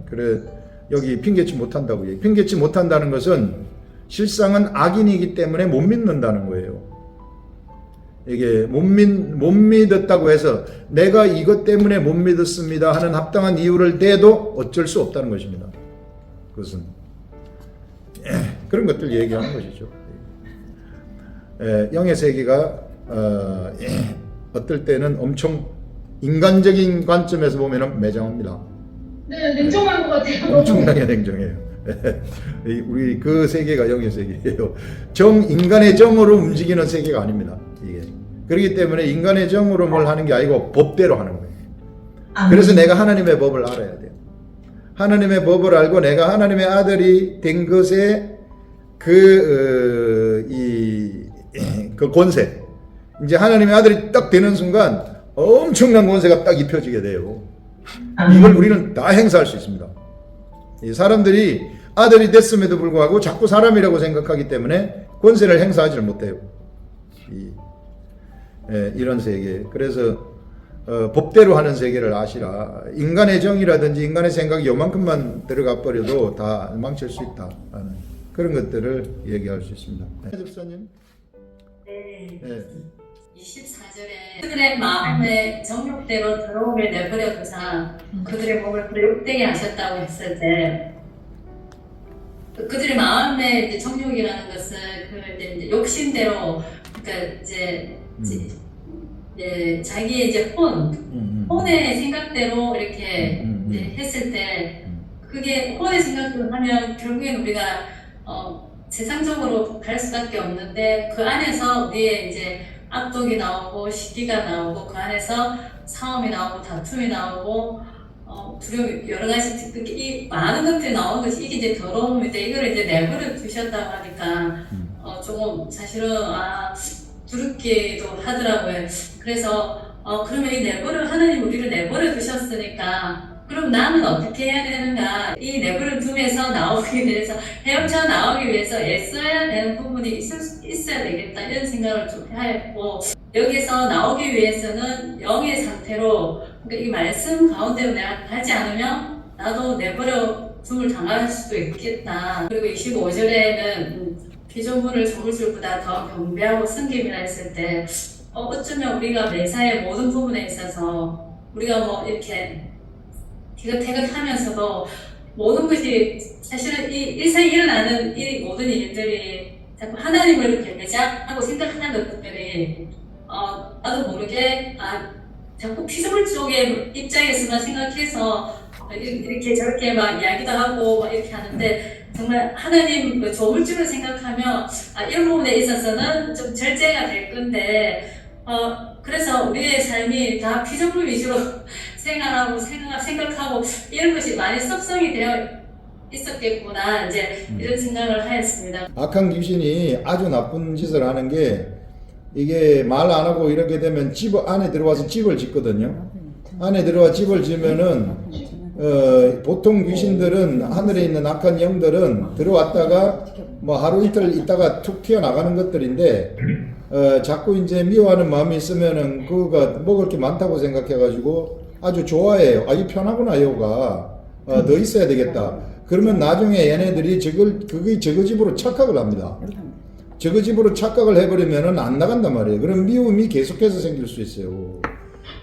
그래 여기 핑계치 못한다고 얘기. 핑계치 못한다는 것은 실상은 악인이기 때문에 못 믿는다는 거예요. 이게 못 믿었다고 해서 내가 이것 때문에 못 믿었습니다 하는 합당한 이유를 대도 어쩔 수 없다는 것입니다. 그것은 그런 것들 얘기하는 것이죠. 영의 세계가 어떨 때는 엄청 인간적인 관점에서 보면 매정합니다. 네, 냉정한 것 같아요. 엄청나게 냉정해요. 우리 그 세계가 영의 세계예요. 인간의 정으로 움직이는 세계가 아닙니다. 이게 그렇기 때문에 인간의 정으로 뭘 하는 게 아니고 법대로 하는 거예요. 그래서 내가 하나님의 법을 알아야 돼요. 하나님의 법을 알고 내가 하나님의 아들이 된 것에 그 권세, 이제 하나님의 아들이 딱 되는 순간 엄청난 권세가 딱 입혀지게 돼요. 이걸 우리는 다 행사할 수 있습니다. 이 사람들이 아들이 됐음에도 불구하고 자꾸 사람이라고 생각하기 때문에 권세를 행사하지 못해요. 이런 세계. 그래서 법대로 하는 세계를 아시라. 인간의 정이라든지 인간의 생각이 요만큼만 들어가 버려도 다 망칠 수 있다 하는 그런 것들을 얘기할 수 있습니다. 집사님. 네. 네. 24절에 그들의 마음에 정욕대로 들어오게 내버려두사 그들의 몸을 불욕되게 하셨다고 했을 때 그들의 마음에 이제 정욕이라는 것은 그 이제 욕심대로 그러니까 이제 자기의 이제 혼의 생각대로 이렇게 이제 했을 때 그게 혼의 생각대로 하면 결국엔 우리가 세상적으로 갈 수밖에 없는데 그 안에서 우리의 이제 악독이 나오고 시기가 나오고 그 안에서 싸움이 나오고 다툼이 나오고 두려움 여러 가지 이 많은 것들이 나오는 것이 이게 이제 더러움인데 이걸 이제 내버려 두셨다고 하니까 조금 사실은 두렵기도 하더라고요. 그래서 그러면 이 하나님 우리를 내버려 두셨으니까 그럼 나는 어떻게 해야 되는가? 이 내버려 둠에서 나오기 위해서 헤엄쳐 나오기 위해서 애써야 되는 부분이 있어야 되겠다 이런 생각을 좀 하였고 여기서 나오기 위해서는 영의 상태로 그러니까 이 말씀 가운데로 내가 가지 않으면 나도 내버려 둠을 당할 수도 있겠다. 그리고 25절에는 피조물을 조물줄보다 더 경배하고 섬김이라 했을 때 어쩌면 우리가 매사의 모든 부분에 있어서 우리가 뭐 이렇게 티격태격하면서도 모든 것이 사실은 이 일상에 일어나는 이 모든 일들이 자꾸 하나님을 경배하고 생각하는 것들이 나도 모르게 자꾸 피조물 쪽의 입장에서만 생각해서 이렇게 저렇게 막 이야기도 하고 막 이렇게 하는데 정말 하나님 조물주를 생각하면 이런 부분에 있어서는 좀 절제가 될 건데 그래서 우리의 삶이 다 피조물 위주로 생각하고 이런 것이 많이 섭성이 되어 있었겠구나 이제 이런 생각을 하였습니다. 악한 귀신이 아주 나쁜 짓을 하는 게 이게 말 안 하고 이렇게 되면 집 안에 들어와서 집을 짓거든요. 안에 들어와 집을 지면은 보통 귀신들은 하늘에 있는 악한 영들은 들어왔다가 뭐 하루 이틀 있다가 툭 튀어나가는 것들인데 자꾸 이제 미워하는 마음이 있으면은 그거가 먹을 게 많다고 생각해가지고 아주 좋아해요. 이 편하구나 여가 더 있어야 되겠다. 그러면 나중에 얘네들이 그게 저거 집으로 착각을 합니다. 저거 집으로 착각을 해버리면은 안 나간단 말이에요. 그럼 미움이 계속해서 생길 수 있어요.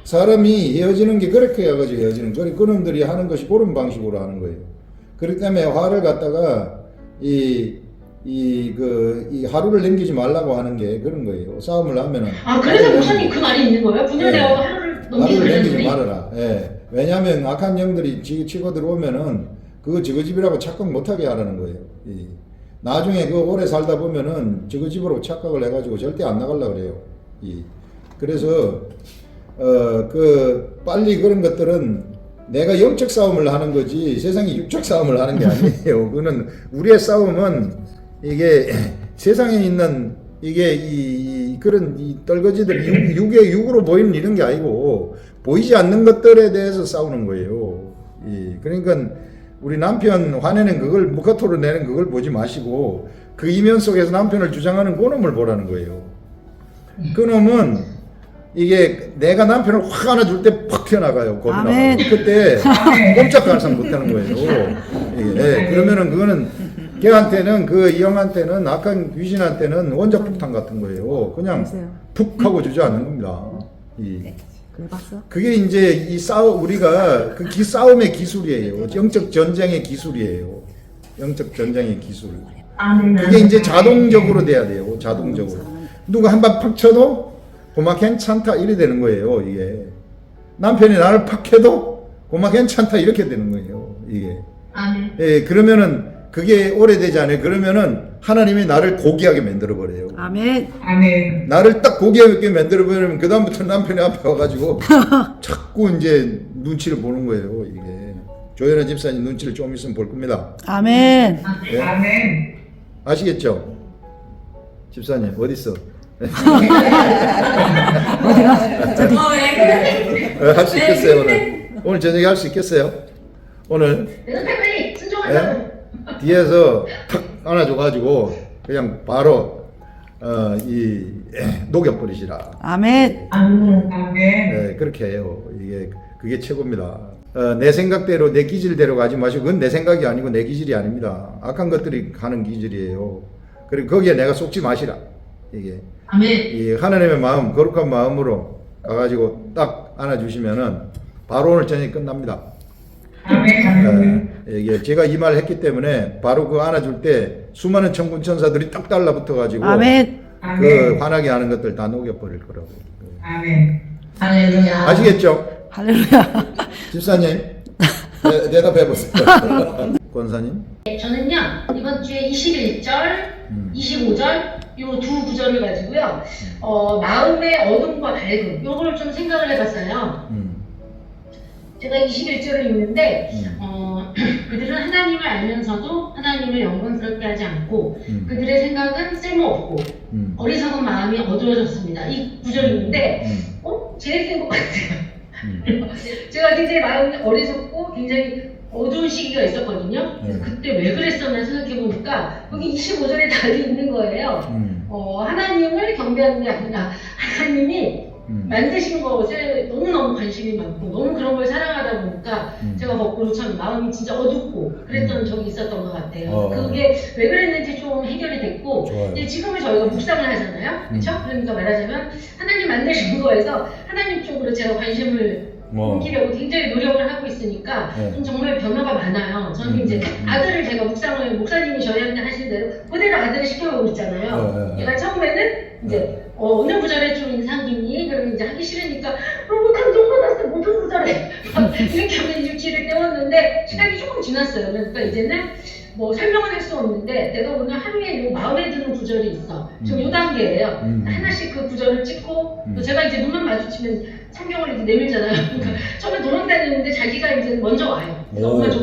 사람이 헤어지는 게 그렇게 해가지고 헤어지는 거예요. 그놈들이 하는 것이 그런 방식으로 하는 거예요. 그렇기 때문에 화를 갖다가 이 하루를 남기지 말라고 하는 게 그런 거예요. 싸움을 하면은. 그래서 목사님 그 말이 있는 거예요? 분열 대화가 하루를 넘기지 말아라. 예. 왜냐하면 악한 영들이 치고 들어오면은 그거 저거 집이라고 착각 못하게 하라는 거예요. 나중에 그 오래 살다 보면은 저거 집으로 착각을 해가지고 절대 안 나가려고 그래요. 그래서 그 빨리 그런 것들은 내가 영적 싸움을 하는 거지 세상이 육적 싸움을 하는 게 아니에요. 그거는 우리의 싸움은 이게 세상에 있는 이게 그런 떨거지들 육의 육으로 보이는 이런 게 아니고 보이지 않는 것들에 대해서 싸우는 거예요. 그러니까 우리 남편 화내는 그걸 무카토로 내는 그걸 보지 마시고 그 이면 속에서 남편을 주장하는 그놈을 보라는 거예요. 그놈은 이게 내가 남편을 확 안아줄 때 팍 튀어나가요. 겁이 나가요. 그때 꼼짝달싹 못하는 거예요. 그러면은 그거는 걔한테는 이 형한테는 악한 귀신한테는 원자폭탄 같은 거예요. 그냥 푹 하고 주저앉는 겁니다. 그게 이제 우리가 그 싸움의 기술이에요. 영적 전쟁의 기술이에요. 영적 전쟁의 기술. 그게 이제 자동적으로 돼야 돼요. 자동적으로. 누가 한 번 팍 쳐도 고마 괜찮다 이래 되는 거예요. 이게 남편이 나를 팍 해도 고마 괜찮다 이렇게 되는 거예요. 이게. 그러면은 그게 오래되지 않아요. 그러면은 하나님이 나를 고귀하게 만들어 버려요. 아멘. 나를 딱 고귀하게 만들어 버리면 그 다음부터 남편이 앞에 와가지고 자꾸 이제 눈치를 보는 거예요. 이게 조연아 집사님 눈치를 좀 있으면 볼 겁니다. 아멘. 예? 아멘. 아시겠죠? 집사님 어디 있어? 할 수 있겠어요 오늘? 오늘 저녁에 할 수 있겠어요? 오늘? 대답해, 순종한다고. 뒤에서 탁 안아줘가지고 그냥 바로 녹여버리시라. 아멘. 아멘. 그렇게 해요. 그게 최고입니다. 내 생각대로 내 기질대로 가지 마시고 그건 내 생각이 아니고 내 기질이 아닙니다. 악한 것들이 가는 기질이에요. 그리고 거기에 내가 속지 마시라. 이게 이 하나님의 마음, 거룩한 마음으로 가가지고 딱 안아주시면은 바로 오늘 저녁에 끝납니다. 이게 제가 이 말을 했기 때문에 바로 그 안아줄 때 수많은 천군 천사들이 딱 달라붙어가지고 그 화나게 하는 것들 다 녹여버릴 거라고. 아멘. 할렐루야. 아시겠죠? 할렐루야. 집사님 대답해 보세요. 권사님. 저는요, 이번 주에 21절, 25절, 요 두 구절을 가지고요, 마음의 어둠과 밝음, 요거를 좀 생각을 해봤어요. 제가 21절을 읽는데, 그들은 하나님을 알면서도 하나님을 영광스럽게 하지 않고, 그들의 생각은 쓸모없고, 어리석은 마음이 어두워졌습니다. 이 구절이 있는데, 제일 센 것 같아요. 제가 굉장히 마음이 어리석고, 굉장히 어두운 시기가 있었거든요. 그래서 그때 왜 그랬었나 생각해보니까, 여기 25절에 답이 있는 거예요. 하나님을 경배하는 게 아니라, 하나님이 만드신 것에 너무너무 관심이 많고 너무 그런 걸 사랑하다 보니까 제가 거꾸로 참 마음이 진짜 어둡고 그랬던 적이 있었던 것 같아요. 그게 왜 그랬는지 좀 해결이 됐고 이제 지금은 저희가 묵상을 하잖아요. 그렇죠? 그러니까 말하자면 하나님 만드신 거에서 하나님 쪽으로 제가 관심을 옮기려고 굉장히 노력을 하고 있으니까 좀 정말 변화가 많아요. 저는 이제 아들을 제가 묵상을 목사님이 저희한테 하신 대로 그대로 아들을 시켜오고 있잖아요. 얘가 처음에는 이제 어느 구절에 좀 인상 깊니? 그러면 이제 하기 싫으니까 너무 감동받았어 모든 구절에 이렇게 하면 일주일을 때웠는데 시간이 조금 지났어요. 그러니까 이제는 뭐 설명은 할 수 없는데 내가 오늘 하루에 요 마음에 드는 구절이 있어. 지금 요 단계예요. 하나씩 그 구절을 찍고 또 제가 이제 눈만 마주치면 성경을 이렇게 내밀잖아요. 그러니까 처음에 도망다니는데 자기가 이제 먼저 와요. 엄마 줘.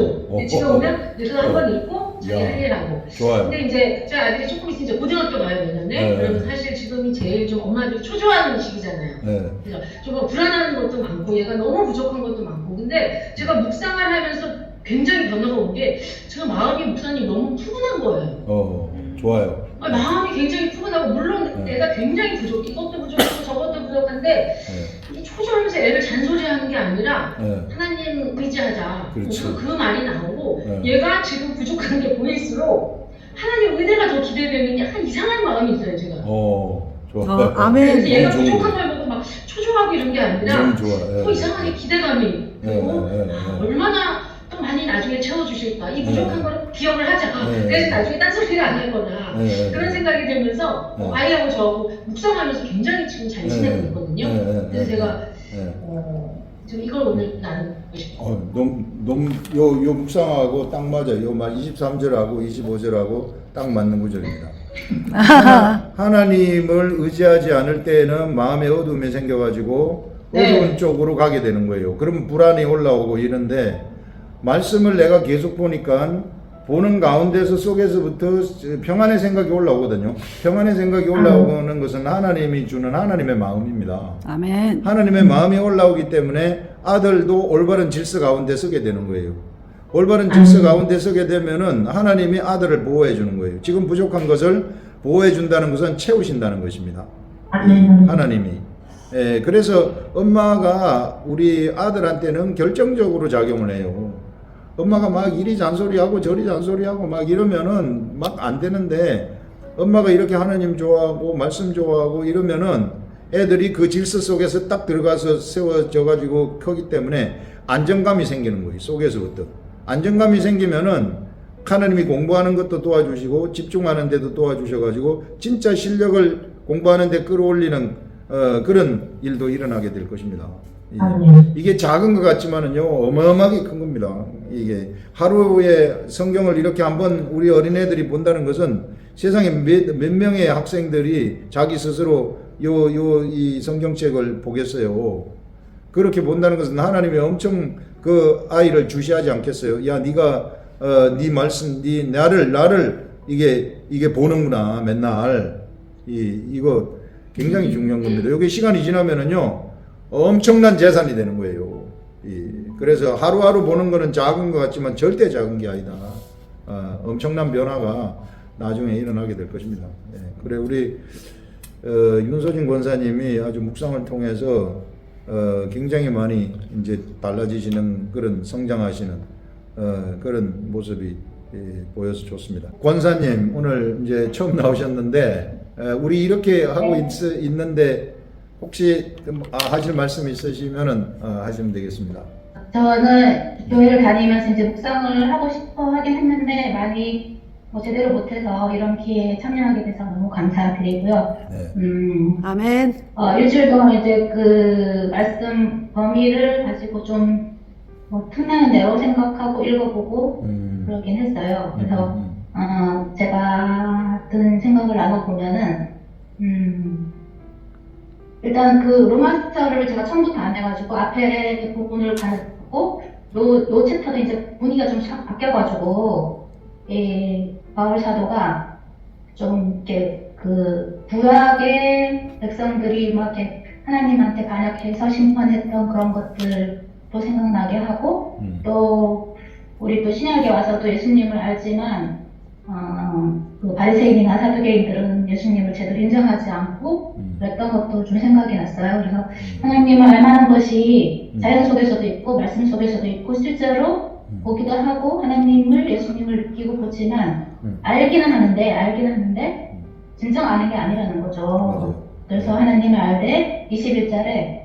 집에 오면 내가 한번 읽고 자기 할 일 하고. 근데 이제 제 아들이 조금 있으면 이제 고등학교 가요 내년에. 그러면 사실 지금이 제일 좀 엄마들이 초조한 시기잖아요. 그래서 좀 불안한 것도 많고 얘가 너무 부족한 것도 많고. 근데 제가 묵상을 하면서 굉장히 변화가 온 게 제가 마음이 목사님 너무 푸근한 거예요. 좋아요. 마음이 굉장히 푸근하고 물론 애가 굉장히 부족해. 이것도 부족하고 저것도 부족한데 이 초조하면서 애를 잔소리하는 게 아니라 하나님 의지하자. 그래서 그 말이 나오고 얘가 지금 부족한 게 보일수록 하나님 은혜가 더 기대되는 약간 이상한 마음이 있어요 제가. 좋아. 아멘. 그래서 얘가 부족한 걸 보고 막 초조하고 이런 게 아니라 좋아. 이상하게 기대감이 되고 얼마나 또 많이 나중에 채워주실까. 이 부족한 걸 기억을 하자. 그래서 나중에 딴소리를 안 하거나 그런 생각이 들면서 아이하고 저하고 묵상하면서 굉장히 지금 잘 지내고 있거든요. 그래서 제가 좀 이걸 오늘 나누고 싶어요. 요 묵상하고 딱 맞아요. 요 말 23절하고 25절하고 딱 맞는 구절입니다. 하나님을 의지하지 않을 때에는 마음의 어두움이 생겨가지고 어두운 쪽으로 가게 되는 거예요. 그러면 불안이 올라오고 이런데 말씀을 내가 계속 보니까 보는 가운데서 속에서부터 평안의 생각이 올라오거든요. 평안의 생각이 올라오는 것은 하나님이 주는 하나님의 마음입니다. 아멘. 하나님의 마음이 올라오기 때문에 아들도 올바른 질서 가운데 서게 되는 거예요. 올바른 질서 가운데 서게 되면은 하나님이 아들을 보호해 주는 거예요. 지금 부족한 것을 보호해 준다는 것은 채우신다는 것입니다. 하나님이. 예, 그래서 엄마가 우리 아들한테는 결정적으로 작용을 해요. 엄마가 막 이리 잔소리하고 저리 잔소리하고 막 이러면은 막 안 되는데 엄마가 이렇게 하나님 좋아하고 말씀 좋아하고 이러면은 애들이 그 질서 속에서 딱 들어가서 세워져 가지고 크기 때문에 안정감이 생기는 거예요. 속에서부터. 안정감이 생기면은 하나님이 공부하는 것도 도와주시고 집중하는 데도 도와주셔 가지고 진짜 실력을 공부하는 데 끌어올리는 그런 일도 일어나게 될 것입니다. 이게 작은 것 같지만은요 어마어마하게 큰 겁니다. 이게 하루에 성경을 이렇게 한번 우리 어린애들이 본다는 것은 세상에 몇 명의 학생들이 자기 스스로 이 성경책을 보겠어요. 그렇게 본다는 것은 하나님이 엄청 그 아이를 주시하지 않겠어요? 야, 네가 네 말씀, 네 나를 이게 보는구나 맨날. 이거 굉장히 중요한 겁니다. 여기 시간이 지나면은요 엄청난 재산이 되는 거예요. 그래서 하루하루 보는 거는 작은 것 같지만 절대 작은 게 아니다. 엄청난 변화가 나중에 일어나게 될 것입니다. 예, 그래 우리 윤소진 권사님이 아주 묵상을 통해서 굉장히 많이 이제 달라지시는 그런 성장하시는 그런 모습이 보여서 좋습니다. 권사님 오늘 이제 처음 나오셨는데 우리 이렇게 하고 있는데 혹시 하실 말씀 있으시면은 하시면 되겠습니다. 저는 교회를 다니면서 이제 묵상을 하고 싶어 하긴 했는데 많이 제대로 못해서 이런 기회에 참여하게 돼서 너무 감사드리고요. 네. 아멘. 일주일 동안 이제 그 말씀 범위를 가지고 좀 틈나는 대로 생각하고 읽어보고 그러긴 했어요. 그래서 제가 든 생각을 나눠보면은 일단 그 로마스터를 제가 처음부터 안 해가지고 앞에 그 부분을 가고 요 챕터도 이제 분위기가 좀 바뀌어가지고 바울 사도가 좀 이렇게 그 구약의 백성들이 막 이렇게 하나님한테 반역해서 심판했던 그런 것들도 생각나게 하고 또 우리 또 신약에 와서 또 예수님을 알지만 그 바리새인이나 사두개인들은 예수님을 제대로 인정하지 않고 그랬던 것도 좀 생각이 났어요. 그래서 하나님을 알만한 것이 자연 속에서도 있고 말씀 속에서도 있고 실제로 보기도 하고 하나님을 예수님을 느끼고 보지만 알기는 하는데 진정 아는 게 아니라는 거죠. 맞아요. 그래서 하나님을 알되 21절에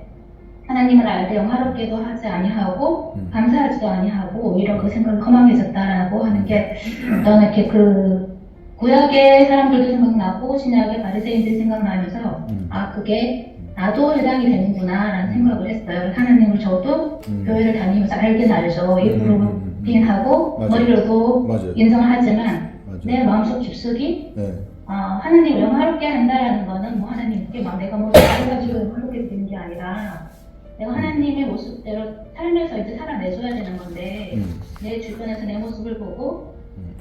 하나님을 알되 영화롭게도 하지 아니하고 감사하지도 아니하고 오히려 그 생각이 허망해졌다라고 하는 게 저는 이렇게 그 구약의 사람들도 생각나고 신약의 바리새인들이 생각나면서 그게 나도 해당이 되는구나 라는 생각을 했어요. 하나님을 저도 교회를 다니면서 알긴 알죠. 입으로긴 하고 맞아요. 머리로도 맞아요. 인정하지만 맞아요. 내 마음속 깊숙이 네. 하나님을 영화롭게 한다라는 거는 뭐 하나님께 막 내가 뭐 잘해가지고 영화롭게 되는 게 아니라 내가 하나님의 모습대로 살면서 이제 살아내줘야 되는 건데 내 주변에서 내 모습을 보고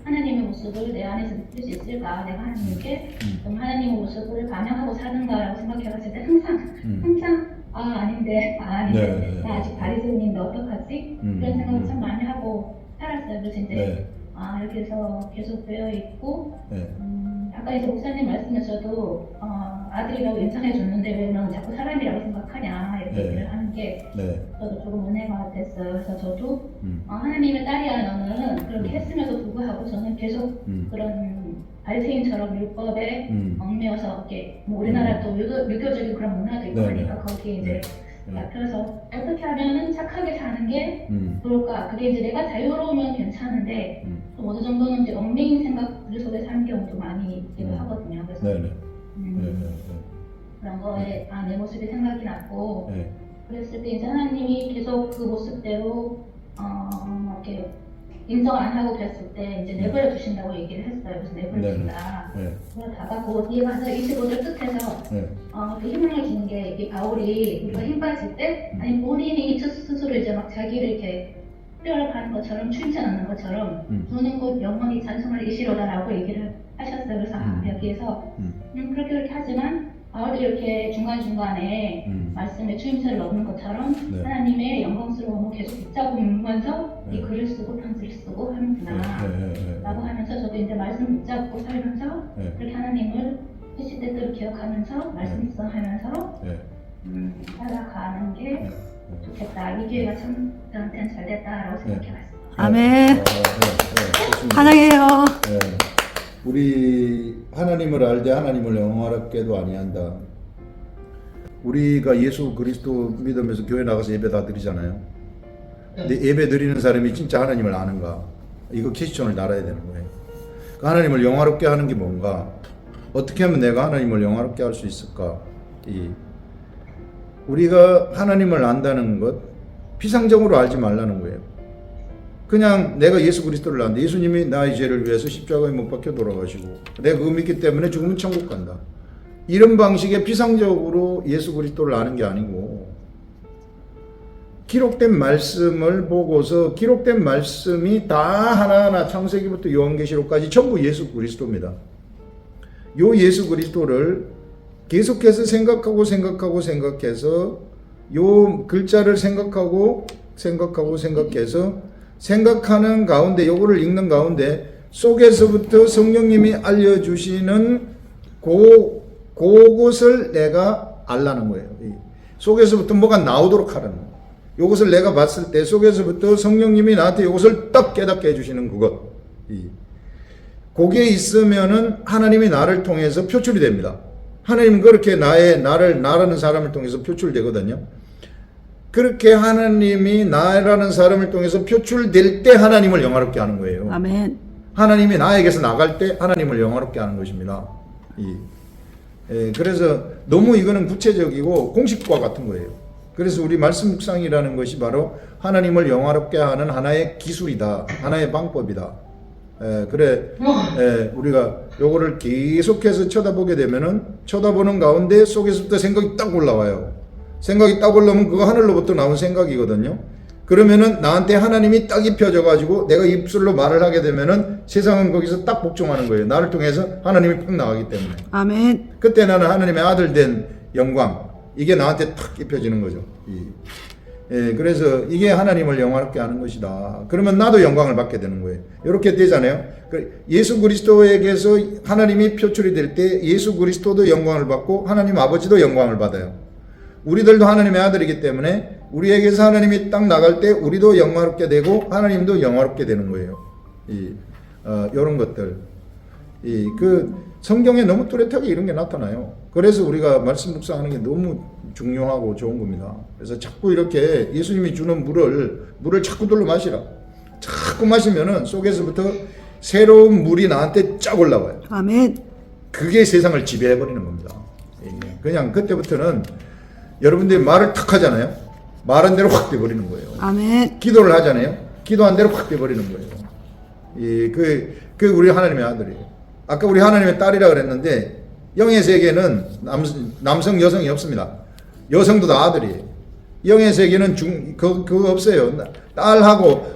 하나님의 모습을 내 안에서 느낄 수 있을까? 내가 하나님께 좀 하나님의 모습을 반영하고 사는가라고 생각해봤을 때 항상 아닌데 네. 나 아직 바리새인인데 어떡하지? 그런 생각을 참 많이 하고 살았어요. 그래서 이제 네. 이렇게 해서 계속 되어 있고 네. 아까 이제 목사님 말씀에서도 아들이라고 인정해 줬는데 왜 너는 자꾸 사람이라고 생각하냐 이렇게 네. 얘기를 하는 게 네. 저도 조금 은혜가 됐어요. 그래서 저도 하나님의 딸이야 너는 그렇게 했음에도 불구하고 저는 계속 그런 바리새인처럼 율법에 얽매여서 이렇게 뭐 우리나라 또 유교적인 그런 문화도 있고 네. 하니까 거기에 이제 잡혀서 어떻게 하면은 착하게 사는 게 좋을까? 그게 이제 내가 자유로우면 괜찮은데 또 어느 정도는 이제 얽매인 생각들 속에 사는 경우도 많이 있기도 하거든요. 그래서 네. 네. 그런 거에 내 모습이 생각이 났고 네. 그랬을 때 이제 하나님이 계속 그 모습대로 이렇게 인정 안 하고 그랬을 때 이제 내버려 두신다고 얘기를 했어요. 그래서 내버려 두신다. 네. 그러다가 그 뒤에 가서 25절 끝에서 네. 그 희망을 주는 게 이게 바울이 우리가 힘 빠질 때 아니 본인이 스스로 이제 막 자기를 이렇게 뼈를 것처럼 칭찬하는 것처럼 너는 곧 영원히 찬송을 이시로다라고 얘기를 하셨어요. 그래서 여기에서 그렇게 하지만 바울이 이렇게 중간중간에 말씀에 추임새를 넣는 것처럼 네. 하나님의 영광스러움을 계속 붙잡으면서 이 글을 쓰고 편지를 쓰고 하는구나 라고 하면서 저도 이제 말씀 붙잡고 살면서 네. 그렇게 하나님을 시시때때로 기억하면서 말씀 묵상하면서 네. 살아가는 게 좋겠다. 이 기회가 참 저한테는 잘 됐다라고 생각해봤습니다. 아멘. 좋습니다. 사랑해요. 네. 우리 하나님을 알되 하나님을 영화롭게도 아니한다. 우리가 예수 그리스도 믿으면서 교회 나가서 예배 다 드리잖아요. 근데 예배 드리는 사람이 진짜 하나님을 아는가? 이거 퀘스천을 달아야 되는 거예요. 그 하나님을 영화롭게 하는 게 뭔가? 어떻게 하면 내가 하나님을 영화롭게 할 수 있을까? 우리가 하나님을 안다는 것 피상적으로 알지 말라는 거예요. 그냥 내가 예수 그리스도를 아는데 예수님이 나의 죄를 위해서 십자가에 못 박혀 돌아가시고 내가 그거 믿기 때문에 죽으면 천국 간다. 이런 방식의 피상적으로 예수 그리스도를 아는 게 아니고 기록된 말씀을 보고서 기록된 말씀이 다 하나하나 창세기부터 요한계시록까지 전부 예수 그리스도입니다. 요 예수 그리스도를 계속해서 생각해서 요 글자를 생각해서 생각하는 가운데 요거를 읽는 가운데 속에서부터 성령님이 알려주시는 그것을 내가 알라는 거예요. 속에서부터 뭐가 나오도록 하라는 거예요. 요것을 내가 봤을 때 속에서부터 성령님이 나한테 요것을 딱 깨닫게 해주시는 그것. 그게 있으면은 하나님이 나를 통해서 표출이 됩니다. 하나님은 그렇게 나라는 사람을 통해서 표출되거든요. 그렇게 하나님이 나라는 사람을 통해서 표출될 때 하나님을 영화롭게 하는 거예요. 아멘. 하나님이 나에게서 나갈 때 하나님을 영화롭게 하는 것입니다. 그래서 너무 이거는 구체적이고 공식과 같은 거예요. 그래서 우리 말씀 묵상이라는 것이 바로 하나님을 영화롭게 하는 하나의 기술이다. 하나의 방법이다. 우리가 요거를 계속해서 쳐다보게 되면은 쳐다보는 가운데 속에서부터 생각이 딱 올라와요. 생각이 딱 올라오면 그거 하늘로부터 나온 생각이거든요. 그러면은 나한테 하나님이 딱 입혀져 가지고 내가 입술로 말을 하게 되면은 세상은 거기서 딱 복종하는 거예요. 나를 통해서 하나님이 팍 나가기 때문에. 아멘. 그때 나는 하나님의 아들 된 영광, 이게 나한테 탁 입혀지는 거죠. 그래서 이게 하나님을 영화롭게 하는 것이다. 그러면 나도 영광을 받게 되는 거예요. 이렇게 되잖아요. 예수 그리스도에게서 하나님이 표출이 될 때 예수 그리스도도 영광을 받고 하나님 아버지도 영광을 받아요. 우리들도 하나님의 아들이기 때문에 우리에게서 하나님이 딱 나갈 때 우리도 영화롭게 되고 하나님도 영화롭게 되는 거예요. 이런 것들. 그 성경에 너무 뚜렷하게 이런 게 나타나요. 그래서 우리가 말씀 묵상하는 게 너무 중요하고 좋은 겁니다. 그래서 자꾸 이렇게 예수님이 주는 물을 자꾸 둘러 마시라. 자꾸 마시면은 속에서부터 새로운 물이 나한테 쫙 올라와요. 아멘. 그게 세상을 지배해버리는 겁니다. 그냥 그때부터는 여러분들이 말을 탁 하잖아요. 말한 대로 확 돼버리는 거예요. 아멘. 기도를 하잖아요. 기도한 대로 확 돼버리는 거예요. 그 우리 하나님의 아들이에요. 아까 우리 하나님의 딸이라 그랬는데 영의 세계는 남성 여성이 없습니다. 여성도 다 아들이에요. 영의 세계는 그거 없어요. 딸하고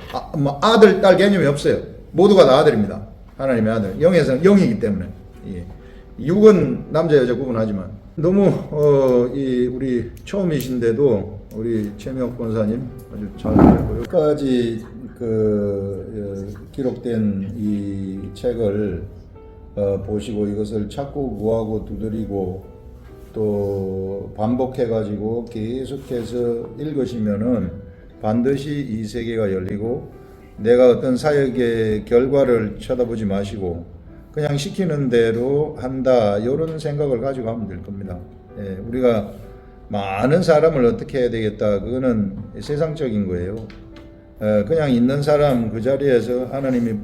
아들 딸 개념이 없어요. 모두가 다 아들입니다. 하나님의 아들. 영에서는 영이기 때문에. 육은 남자 여자 구분하지만 너무 우리 처음이신데도 우리 최미옥 권사님 아주 잘 되고 여기까지 기록된 이 책을 보시고 이것을 찾고 구하고 두드리고 또 반복해가지고 계속해서 읽으시면은 반드시 이 세계가 열리고 내가 어떤 사역의 결과를 쳐다보지 마시고 그냥 시키는 대로 한다 이런 생각을 가지고 하면 될 겁니다. 우리가 많은 사람을 어떻게 해야 되겠다 그거는 세상적인 거예요. 그냥 있는 사람 그 자리에서 하나님이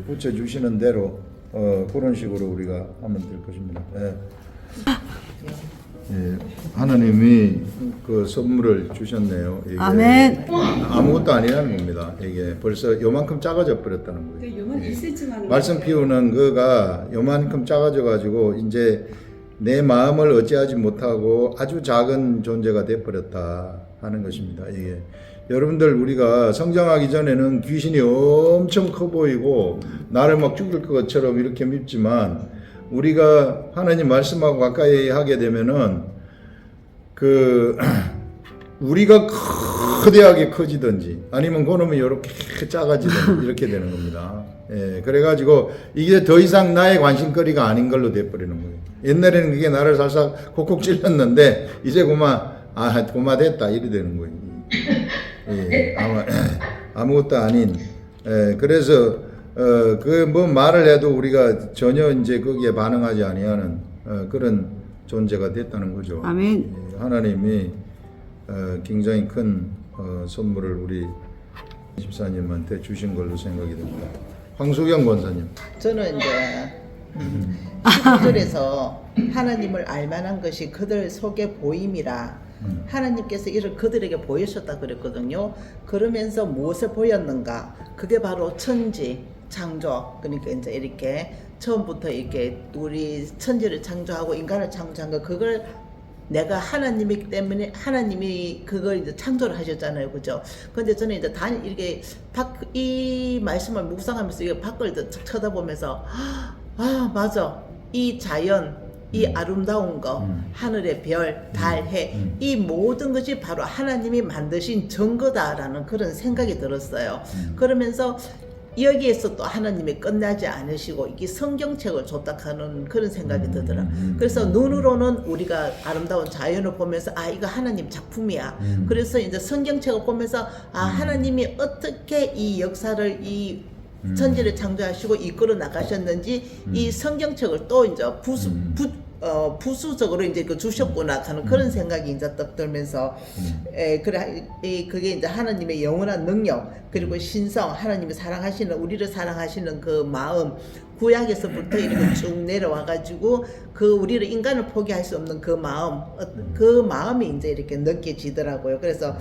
붙여주시는 대로 그런 식으로 우리가 하면 될 것입니다. 예, 하나님이 그 선물을 주셨네요. 이게 아멘. 아무것도 아니라는 겁니다. 이게 벌써 요만큼 작아져 버렸다는 거예요. 요만 1cm만 말씀 피우는 거가 요만큼 작아져 가지고 이제 내 마음을 어찌하지 못하고 아주 작은 존재가 돼 버렸다 하는 것입니다. 이게 여러분들 우리가 성장하기 전에는 귀신이 엄청 커 보이고 나를 막 죽일 것처럼 이렇게 밉지만 우리가 하나님 말씀하고 가까이 하게 되면은 우리가 거대하게 커지든지 아니면 그놈이 이렇게 작아지든 이렇게 되는 겁니다. 예, 그래가지고 이게 더 이상 나의 관심거리가 아닌 걸로 돼버리는 거예요. 옛날에는 그게 나를 살짝 콕콕 찔렀는데 이제 고마 됐다 이래 되는 거예요. 예, 아무것도 아닌. 예, 그래서 뭐 말을 해도 우리가 전혀 이제 거기에 반응하지 아니하는 그런 존재가 됐다는 거죠. 아멘. 예, 하나님이 굉장히 큰 선물을 우리 집사님한테 주신 걸로 생각이 됩니다. 황수경 권사님. 저는 이제 12절에서 하나님을 알만한 것이 그들 속에 보임이라 하나님께서 이를 그들에게 보여주셨다 그랬거든요. 그러면서 무엇을 보였는가? 그게 바로 천지 창조. 그러니까 이제 이렇게 처음부터 이렇게 우리 천지를 창조하고 인간을 창조한 거, 그걸 내가 하나님이기 때문에 하나님이 그걸 이제 창조를 하셨잖아요. 그죠? 근데 저는 이제 이렇게 이 말씀을 묵상하면서 이게 밖을 쳐다보면서 아, 맞아. 이 자연, 이 아름다운 거, 하늘의 별, 달, 해, 이 모든 것이 바로 하나님이 만드신 증거다라는 그런 생각이 들었어요. 그러면서 여기에서 또 하나님이 끝나지 않으시고 이게 성경책을 줬다하는 그런 생각이 들더라. 그래서 눈으로는 우리가 아름다운 자연을 보면서 아, 이거 하나님 작품이야. 그래서 이제 성경책을 보면서 아, 하나님이 어떻게 이 역사를 이 천지를 창조하시고 이끌어 나가셨는지 이 성경책을 또 이제 부수적으로 이제 주셨구나 하는 그런 생각이 이제 딱 들면서 그게 이제 하나님의 영원한 능력 그리고 신성, 하나님이 사랑하시는 우리를 사랑하시는 그 마음, 구약에서부터 이렇게 쭉 내려와 가지고 그 우리를 인간을 포기할 수 없는 그 마음이 이제 이렇게 느껴지더라고요. 그래서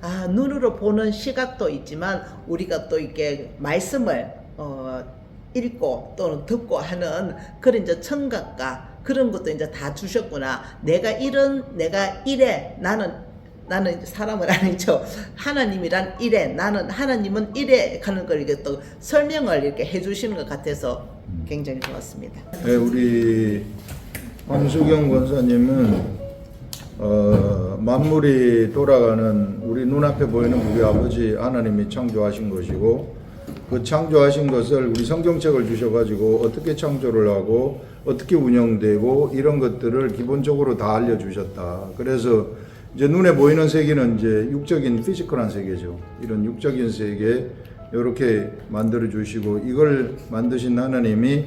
아, 눈으로 보는 시각도 있지만 우리가 또 이렇게 말씀을 읽고 또는 듣고 하는 그런 이제 청각과 그런 것도 이제 다 주셨구나. 내가 이래. 나는 사람은 아니죠. 하나님이란 이래. 나는 하나님은 이래 하는 걸 이렇게 또 설명을 이렇게 해주시는 것 같아서 굉장히 좋았습니다. 네, 우리 황수경 권사님은 만물이 돌아가는 우리 눈앞에 보이는 우리 아버지 하나님이 창조하신 것이고 그 창조하신 것을 우리 성경책을 주셔가지고 어떻게 창조를 하고 어떻게 운영되고 이런 것들을 기본적으로 다 알려주셨다. 그래서 이제 눈에 보이는 세계는 이제 육적인 피지컬한 세계죠. 이런 육적인 세계 이렇게 만들어 주시고 이걸 만드신 하나님이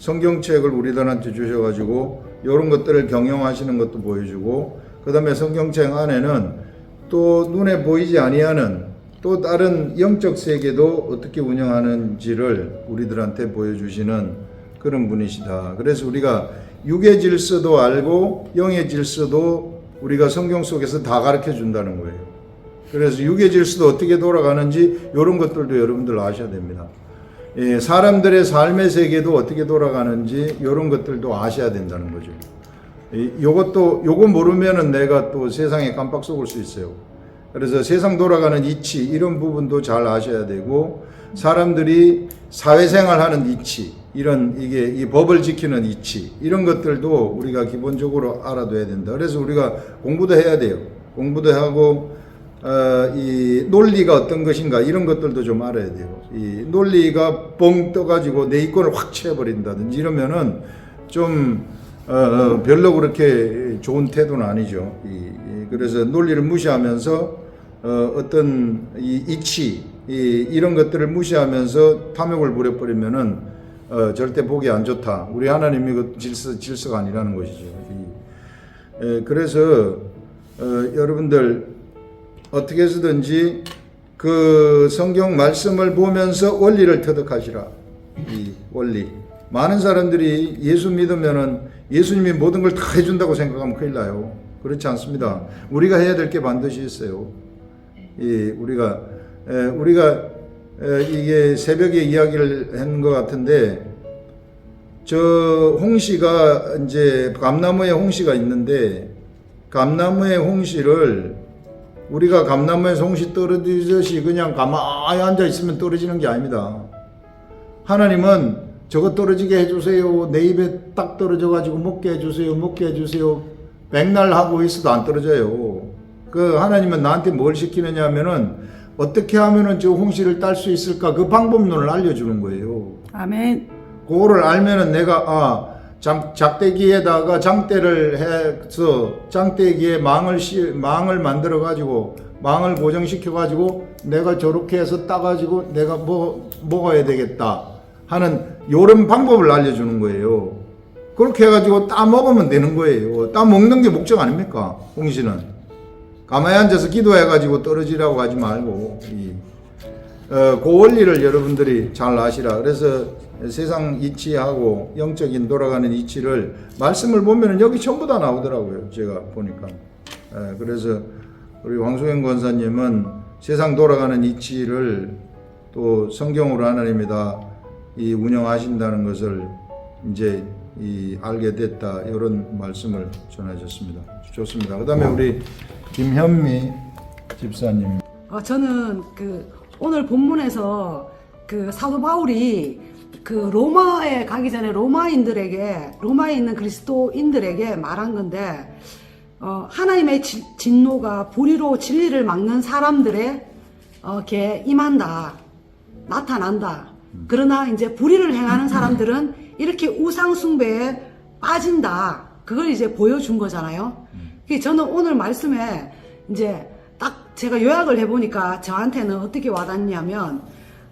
성경책을 우리들한테 주셔가지고 이런 것들을 경영하시는 것도 보여주고 그 다음에 성경책 안에는 또 눈에 보이지 아니하는 또 다른 영적 세계도 어떻게 운영하는지를 우리들한테 보여주시는 그런 분이시다. 그래서 우리가 육의 질서도 알고 영의 질서도 우리가 성경 속에서 다 가르쳐 준다는 거예요. 그래서 육의 질서도 어떻게 돌아가는지 이런 것들도 여러분들 아셔야 됩니다. 예, 사람들의 삶의 세계도 어떻게 돌아가는지 이런 것들도 아셔야 된다는 거죠. 요거 모르면은 내가 또 세상에 깜빡 속을 수 있어요. 그래서 세상 돌아가는 이치 이런 부분도 잘 아셔야 되고 사람들이 사회생활하는 이치 이게 이 법을 지키는 이치 이런 것들도 우리가 기본적으로 알아둬야 된다. 그래서 우리가 공부도 해야 돼요. 공부도 하고 이 논리가 어떤 것인가 이런 것들도 좀 알아야 돼요. 이 논리가 뻥 떠가지고 내 이권을 확 채워버린다든지 이러면은 좀 별로 그렇게 좋은 태도는 아니죠. 그래서 논리를 무시하면서 어떤 이 이치 이런 것들을 무시하면서 탐욕을 부려버리면은 절대 보기 안 좋다. 우리 하나님이 그 질서가 아니라는 것이죠. 그래서 여러분들 어떻게 해서든지 그 성경 말씀을 보면서 원리를 터득하시라. 이 원리. 많은 사람들이 예수 믿으면은 예수님이 모든 걸 다 해준다고 생각하면 큰일 나요. 그렇지 않습니다. 우리가 해야 될 게 반드시 있어요. 우리가 이게 새벽에 이야기를 한 것 같은데, 저 홍시가 이제 감나무에 홍시가 있는데, 감나무에 홍시를 우리가 감나무에서 홍시 떨어지듯이 그냥 가만히 앉아 있으면 떨어지는 게 아닙니다. 하나님은 저거 떨어지게 해주세요, 내 입에 딱 떨어져 가지고 먹게 해주세요 백날 하고 있어도 안 떨어져요. 그 하나님은 나한테 뭘 시키느냐 하면은 어떻게 하면은 저 홍시를 딸 수 있을까, 그 방법론을 알려주는 거예요. 아멘. 그거를 알면은 내가 작대기에다가 장대를 해서 장대기에 망을 만들어 가지고 망을 고정시켜 가지고 내가 저렇게 해서 따 가지고 내가 먹어야 되겠다 하는 요런 방법을 알려주는 거예요. 그렇게 해가지고 따 먹으면 되는 거예요. 따 먹는 게 목적 아닙니까? 홍시는 가만히 앉아서 기도해가지고 떨어지라고 하지 말고 그 원리를 여러분들이 잘 아시라. 그래서 세상 이치하고 영적인 돌아가는 이치를 말씀을 보면은 여기 전부 다 나오더라고요. 제가 보니까. 그래서 우리 황소영 권사님은 세상 돌아가는 이치를 또 성경으로 하나님이 다 이 운영하신다는 것을 이제 알게 됐다, 이런 말씀을 전하셨습니다. 좋습니다. 그 다음에 우리 김현미 집사님. 저는 오늘 본문에서 사도 바울이 로마에 가기 전에 로마에 있는 그리스도인들에게 말한 건데, 하나님의 진노가 불의로 진리를 막는 사람들에게 임한다, 나타난다. 그러나 이제 불의를 행하는 사람들은 이렇게 우상숭배에 빠진다. 그걸 이제 보여준 거잖아요. 저는 오늘 말씀에 이제 딱 제가 요약을 해보니까 저한테는 어떻게 와닿냐면,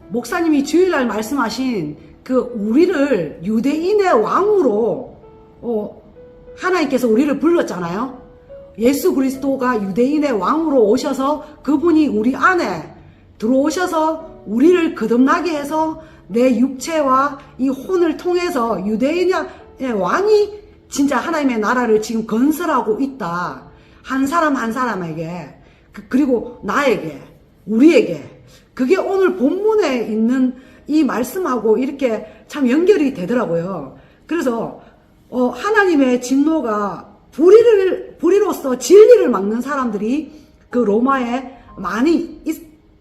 목사님이 주일날 말씀하신 우리를 유대인의 왕으로 하나님께서 우리를 불렀잖아요. 예수 그리스도가 유대인의 왕으로 오셔서 그분이 우리 안에 들어오셔서 우리를 거듭나게 해서 내 육체와 이 혼을 통해서 유대인의 왕이 진짜 하나님의 나라를 지금 건설하고 있다. 한 사람 한 사람에게, 그리고 나에게, 우리에게. 그게 오늘 본문에 있는 이 말씀하고 이렇게 참 연결이 되더라고요. 그래서 하나님의 진노가 불의로서 진리를 막는 사람들이 그 로마에 많이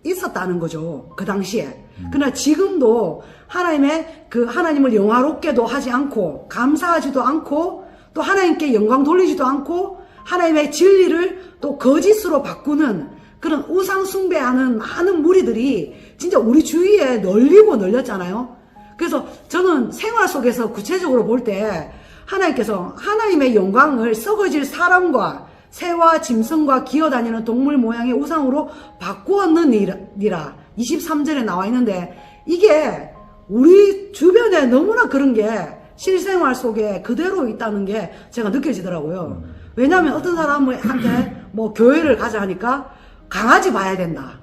있었다는 거죠. 그 당시에. 그러나 지금도 하나님을 영화롭게도 하지 않고 감사하지도 않고 또 하나님께 영광 돌리지도 않고 하나님의 진리를 또 거짓으로 바꾸는 그런 우상 숭배하는 많은 무리들이 진짜 우리 주위에 널리고 널렸잖아요. 그래서 저는 생활 속에서 구체적으로 볼 때 하나님께서 하나님의 영광을 썩어질 사람과 새와 짐승과 기어다니는 동물 모양의 우상으로 바꾸었느니라 23절에 나와 있는데, 이게 우리 주변에 너무나 그런 게 실생활 속에 그대로 있다는 게 제가 느껴지더라고요. 왜냐하면 어떤 사람한테 교회를 가자 하니까 강아지 봐야 된다.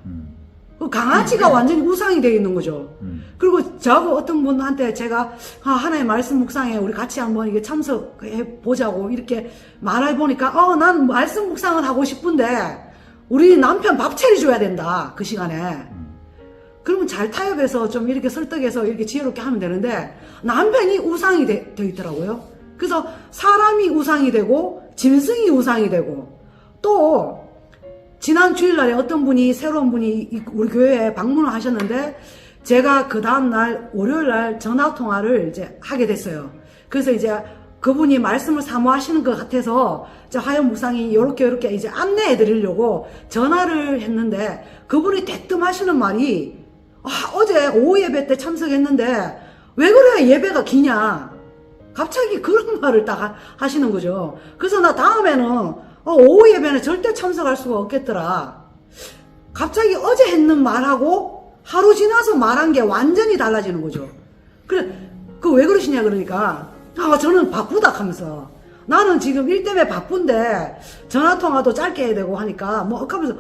그 강아지가 완전히 우상이 되어 있는 거죠. 그리고 저하고 어떤 분한테 제가 하나님 말씀 묵상에 우리 같이 한번 이게 참석해 보자고 이렇게 말해 보니까 난 말씀 묵상을 하고 싶은데 우리 남편 밥 차려줘야 된다, 그 시간에. 그러면 잘 타협해서 좀 이렇게 설득해서 이렇게 지혜롭게 하면 되는데 남편이 우상이 되어 있더라고요. 그래서 사람이 우상이 되고 짐승이 우상이 되고, 또 지난 주일날에 어떤 분이, 새로운 분이 우리 교회에 방문을 하셨는데 제가 그 다음날 월요일날 전화통화를 이제 하게 됐어요. 그래서 이제 그분이 말씀을 사모하시는 것 같아서 화요 묵상이 요렇게 이제 안내해 드리려고 전화를 했는데, 그분이 대뜸 하시는 말이 어제 오후 예배 때 참석했는데 왜 그래 예배가 기냐, 갑자기 그런 말을 딱 하시는 거죠. 그래서 나 다음에는 오후 예배는 절대 참석할 수가 없겠더라. 갑자기 어제 했는 말하고 하루 지나서 말한 게 완전히 달라지는 거죠. 그래, 왜 그러시냐 그러니까 저는 바쁘다 하면서, 나는 지금 일 때문에 바쁜데 전화통화도 짧게 해야 되고 하니까 하면서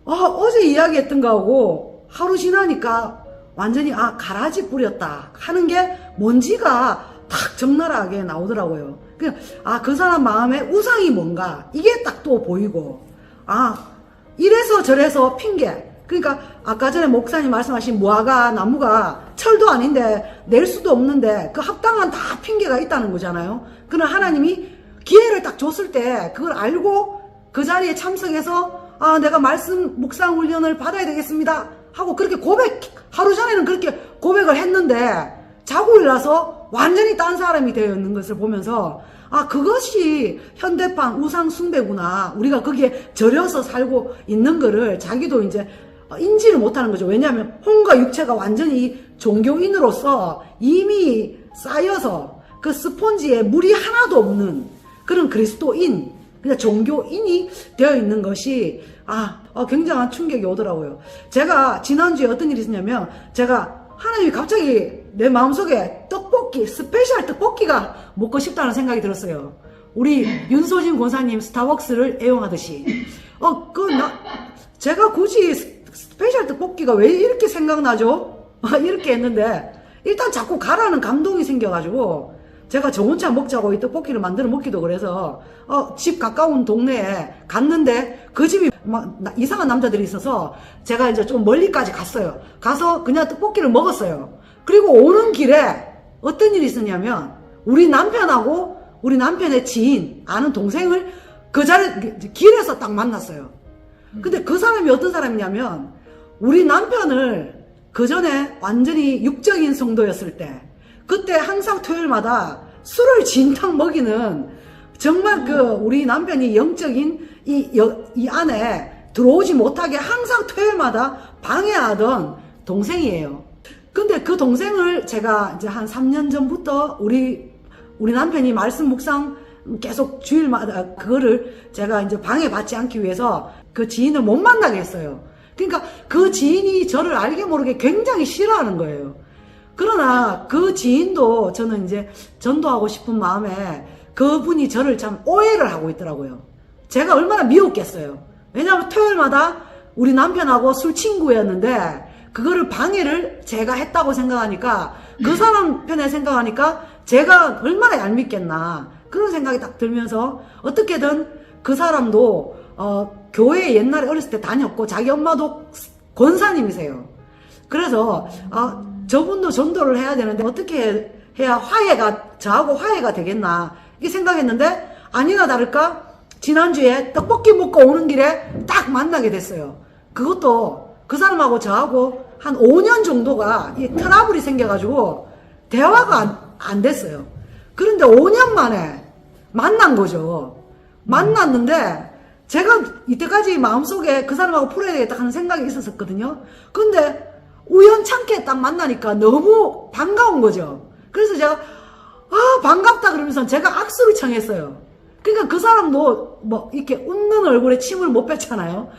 어제 이야기했던 거하고 하루 지나니까 완전히 가라지 뿌렸다 하는 게 뭔지가 탁 적나라하게 나오더라고요. 그냥 그 사람 마음에 우상이 뭔가 이게 딱 또 보이고, 이래서 저래서 핑계. 그러니까 아까 전에 목사님 말씀하신 무화과 나무가 철도 아닌데 낼 수도 없는데 그 합당한 다 핑계가 있다는 거잖아요. 그러나 하나님이 기회를 딱 줬을 때 그걸 알고 그 자리에 참석해서 내가 말씀 묵상 훈련을 받아야 되겠습니다 하고 그렇게 하루 전에는 그렇게 고백을 했는데 자고 일어나서 완전히 딴 사람이 되어 있는 것을 보면서 그것이 현대판 우상 숭배구나. 우리가 거기에 절여서 살고 있는 거를 자기도 이제 인지를 못하는 거죠. 왜냐하면 혼과 육체가 완전히 종교인으로서 이미 쌓여서 그 스폰지에 물이 하나도 없는 그런 그리스도인, 그냥 종교인이 되어 있는 것이 굉장한 충격이 오더라고요. 제가 지난주에 어떤 일이 있었냐면, 제가 하나님이 갑자기 내 마음속에 떡볶이, 스페셜 떡볶이가 먹고 싶다는 생각이 들었어요. 우리 윤소진 권사님 스타벅스를 애용하듯이. 제가 굳이 스페셜 떡볶이가 왜 이렇게 생각나죠? 이렇게 했는데, 일단 자꾸 가라는 감동이 생겨가지고, 제가 저 혼자 먹자고 이 떡볶이를 만들어 먹기도 그래서, 집 가까운 동네에 갔는데, 그 집이 막 이상한 남자들이 있어서, 제가 이제 좀 멀리까지 갔어요. 가서 그냥 떡볶이를 먹었어요. 그리고 오는 길에 어떤 일이 있었냐면, 우리 남편하고 우리 남편의 지인, 아는 동생을 그 길에서 딱 만났어요. 근데 그 사람이 어떤 사람이냐면, 우리 남편을 그 전에 완전히 육적인 성도였을 때, 그때 항상 토요일마다 술을 진탕 먹이는, 정말 우리 남편이 영적인 이 안에 들어오지 못하게 항상 토요일마다 방해하던 동생이에요. 근데 그 동생을 제가 이제 한 3년 전부터 우리 남편이 말씀 묵상 계속 주일마다 그거를 제가 이제 방해받지 않기 위해서 그 지인을 못 만나게 했어요. 그러니까 그 지인이 저를 알게 모르게 굉장히 싫어하는 거예요. 그러나 그 지인도 저는 이제 전도하고 싶은 마음에 그분이 저를 참 오해를 하고 있더라고요. 제가 얼마나 미웠겠어요. 왜냐하면 토요일마다 우리 남편하고 술 친구였는데 그거를 방해를 제가 했다고 생각하니까, 그 사람 편에 생각하니까 제가 얼마나 얄밉겠나 그런 생각이 딱 들면서, 어떻게든 그 사람도 교회에 옛날에 어렸을 때 다녔고 자기 엄마도 권사님이세요. 그래서 저분도 전도를 해야 되는데 어떻게 해야 저하고 화해가 되겠나 이렇게 생각했는데, 아니나 다를까 지난주에 떡볶이 먹고 오는 길에 딱 만나게 됐어요. 그것도 그 사람하고 저하고 한 5년 정도가 이 트러블이 생겨가지고 대화가 안 됐어요. 그런데 5년 만에 만난 거죠. 만났는데 제가 이때까지 마음속에 그 사람하고 풀어야 되겠다 하는 생각이 있었거든요. 근데 우연찮게 딱 만나니까 너무 반가운 거죠. 그래서 제가 반갑다 그러면서 제가 악수를 청했어요. 그러니까 그 사람도 뭐 이렇게 웃는 얼굴에 침을 못 뱉잖아요.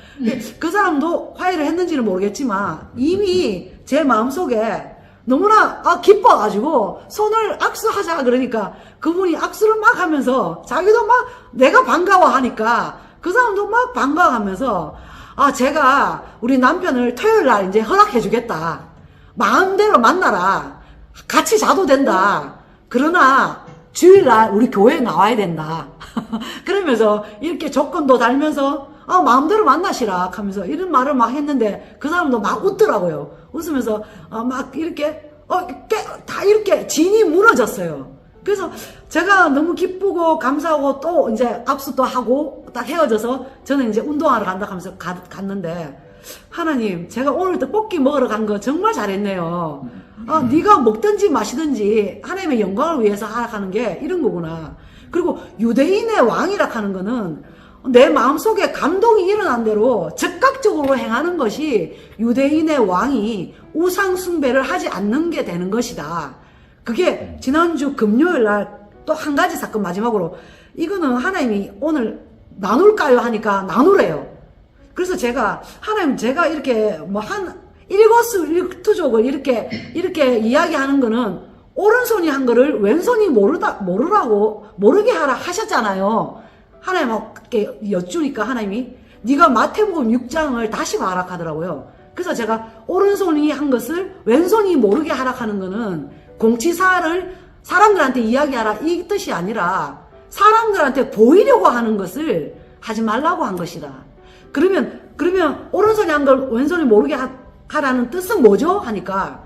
그 사람도 화해를 했는지는 모르겠지만 이미 제 마음속에 너무나 기뻐가지고 손을 악수하자 그러니까 그분이 악수를 막 하면서 자기도 막 내가 반가워하니까 그 사람도 막 반가워하면서 제가 우리 남편을 토요일날 이제 허락해주겠다. 마음대로 만나라. 같이 자도 된다. 그러나 주일날 우리 교회에 나와야 된다. 그러면서 이렇게 조건도 달면서 마음대로 만나시라 하면서 이런 말을 막 했는데 그 사람도 막 웃더라고요. 웃으면서 막 이렇게 다 이렇게 진이 무너졌어요. 그래서 제가 너무 기쁘고 감사하고 또 이제 악수도 하고 딱 헤어져서 저는 이제 운동하러 간다 하면서 갔는데, 하나님, 제가 오늘 떡볶이 먹으러 간 거 정말 잘했네요. 네가 먹든지 마시든지 하나님의 영광을 위해서 하는 게 이런 거구나. 그리고 유대인의 왕이라 하는 거는 내 마음속에 감동이 일어난 대로 즉각적으로 행하는 것이 유대인의 왕이 우상 숭배를 하지 않는 게 되는 것이다. 그게 지난주 금요일 날 또 한 가지 사건 마지막으로, 이거는 하나님이 오늘 나눌까요 하니까 나누래요. 그래서 제가 하나님, 제가 이렇게 뭐 한 일거수일투족을 이렇게 이야기하는 거는 오른손이 한 거를 왼손이 모르게 하라 하셨잖아요. 하나님께 여쭈니까 하나님이 네가 마태복음 6장을 다시 봐라 하더라고요. 그래서 제가 오른손이 한 것을 왼손이 모르게 하라 하는 거는 공치사를 사람들한테 이야기하라 이 뜻이 아니라 사람들한테 보이려고 하는 것을 하지 말라고 한 것이다. 그러면 오른손이 한 걸 왼손이 모르게 하라는 뜻은 뭐죠? 하니까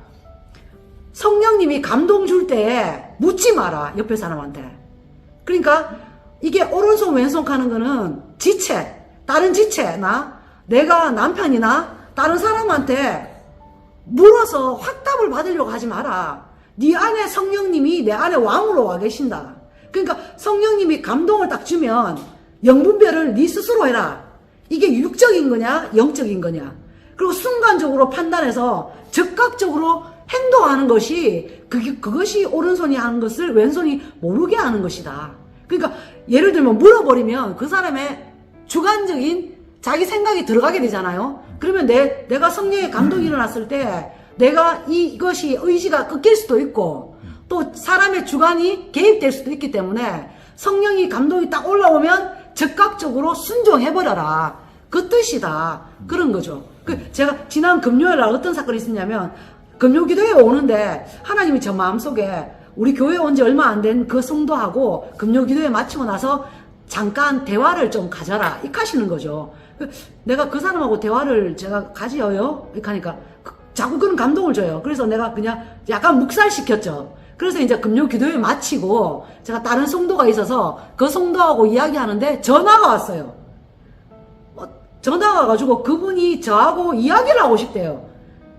성령님이 감동 줄 때 묻지 마라, 옆에 사람한테. 그러니까 이게 오른손 왼손 하는 거는 지체, 다른 지체나 내가 남편이나 다른 사람한테 물어서 확답을 받으려고 하지 마라. 네 안에 성령님이 내 안에 왕으로 와 계신다. 그러니까 성령님이 감동을 딱 주면 영분별을 네 스스로 해라. 이게 육적인 거냐 영적인 거냐. 그리고 순간적으로 판단해서 즉각적으로 행동하는 것이 그것이 오른손이 하는 것을 왼손이 모르게 하는 것이다. 그러니까 예를 들면 물어버리면 그 사람의 주관적인 자기 생각이 들어가게 되잖아요. 그러면 내가 성령의 감동이 일어났을 때 내가 이것이 의지가 꺾일 수도 있고 또 사람의 주관이 개입될 수도 있기 때문에 성령이 감동이 딱 올라오면 즉각적으로 순종해버려라. 그 뜻이다. 그런 거죠. 제가 지난 금요일 날 어떤 사건이 있었냐면 금요기도에 오는데 하나님이 저 마음속에 우리 교회 온 지 얼마 안 된 그 성도하고 금요기도에 마치고 나서 잠깐 대화를 좀 가져라 이렇게 하시는 거죠. 내가 그 사람하고 대화를 제가 가지어요 이렇게 하니까 자꾸 그런 감동을 줘요. 그래서 내가 그냥 약간 묵살시켰죠. 그래서 이제 금요기도회 마치고 제가 다른 성도가 있어서 그 성도하고 이야기하는데 전화가 왔어요. 전화가 와가지고 그분이 저하고 이야기를 하고 싶대요.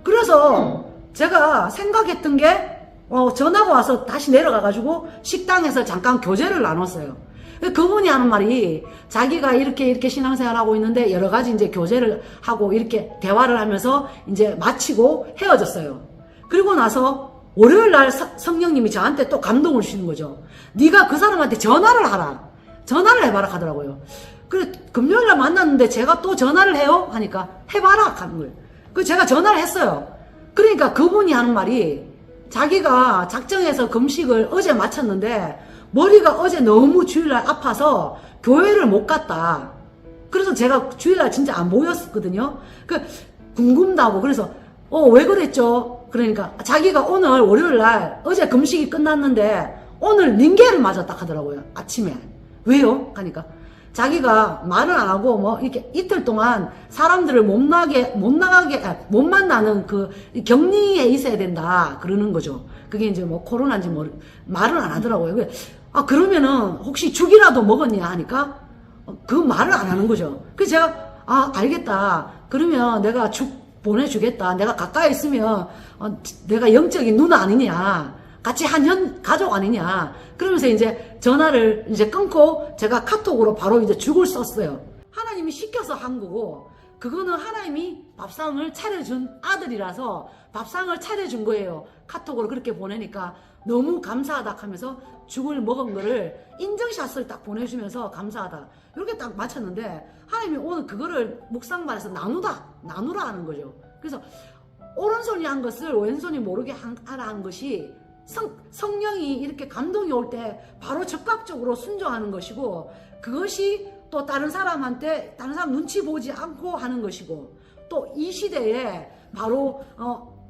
그래서 제가 생각했던 게 전화가 와서 다시 내려가가지고 식당에서 잠깐 교제를 나눴어요. 그분이 하는 말이 자기가 이렇게 신앙생활하고 있는데 여러 가지 이제 교제를 하고 이렇게 대화를 하면서 이제 마치고 헤어졌어요. 그리고 나서 월요일 날 성령님이 저한테 또 감동을 주시는 거죠. 네가 그 사람한테 전화를 하라. 전화를 해봐라 하더라고요. 그래 금요일 날 만났는데 제가 또 전화를 해요? 하니까 해봐라 하는 거예요. 그래서 제가 전화를 했어요. 그러니까 그분이 하는 말이 자기가 작정해서 금식을 어제 마쳤는데 머리가 어제 너무 주일날 아파서 교회를 못 갔다. 그래서 제가 주일날 진짜 안 보였거든요. 궁금도 하고 그래서 왜 그랬죠? 그러니까 자기가 오늘 월요일날 어제 금식이 끝났는데 오늘 링게를 맞았다 하더라고요. 아침에. 왜요? 하니까 자기가 말을 안 하고 뭐 이렇게 이틀 동안 사람들을 못 만나는 그 격리에 있어야 된다 그러는 거죠. 그게 이제 뭐 코로나인지 말을 안 하더라고요. 그러면은 혹시 죽이라도 먹었냐 하니까 그 말을 안 하는 거죠. 그래서 제가 알겠다. 그러면 내가 죽 보내주겠다. 내가 가까이 있으면 내가 영적인 누나 아니냐. 같이 한 가족 아니냐. 그러면서 이제 전화를 이제 끊고 제가 카톡으로 바로 이제 죽을 썼어요. 하나님이 시켜서 한 거고 그거는 하나님이 밥상을 차려준 아들이라서 밥상을 차려준 거예요. 카톡으로 그렇게 보내니까 너무 감사하다 하면서 죽을 먹은 거를 인증샷을 딱 보내주면서 감사하다. 이렇게 딱 마쳤는데 하나님이 오늘 그거를 묵상반에서 나누라 하는 거죠. 그래서 오른손이 한 것을 왼손이 모르게 하라 한 것이 성령이 이렇게 감동이 올 때 바로 즉각적으로 순종하는 것이고 그것이 또 다른 사람 눈치 보지 않고 하는 것이고 또 이 시대에 바로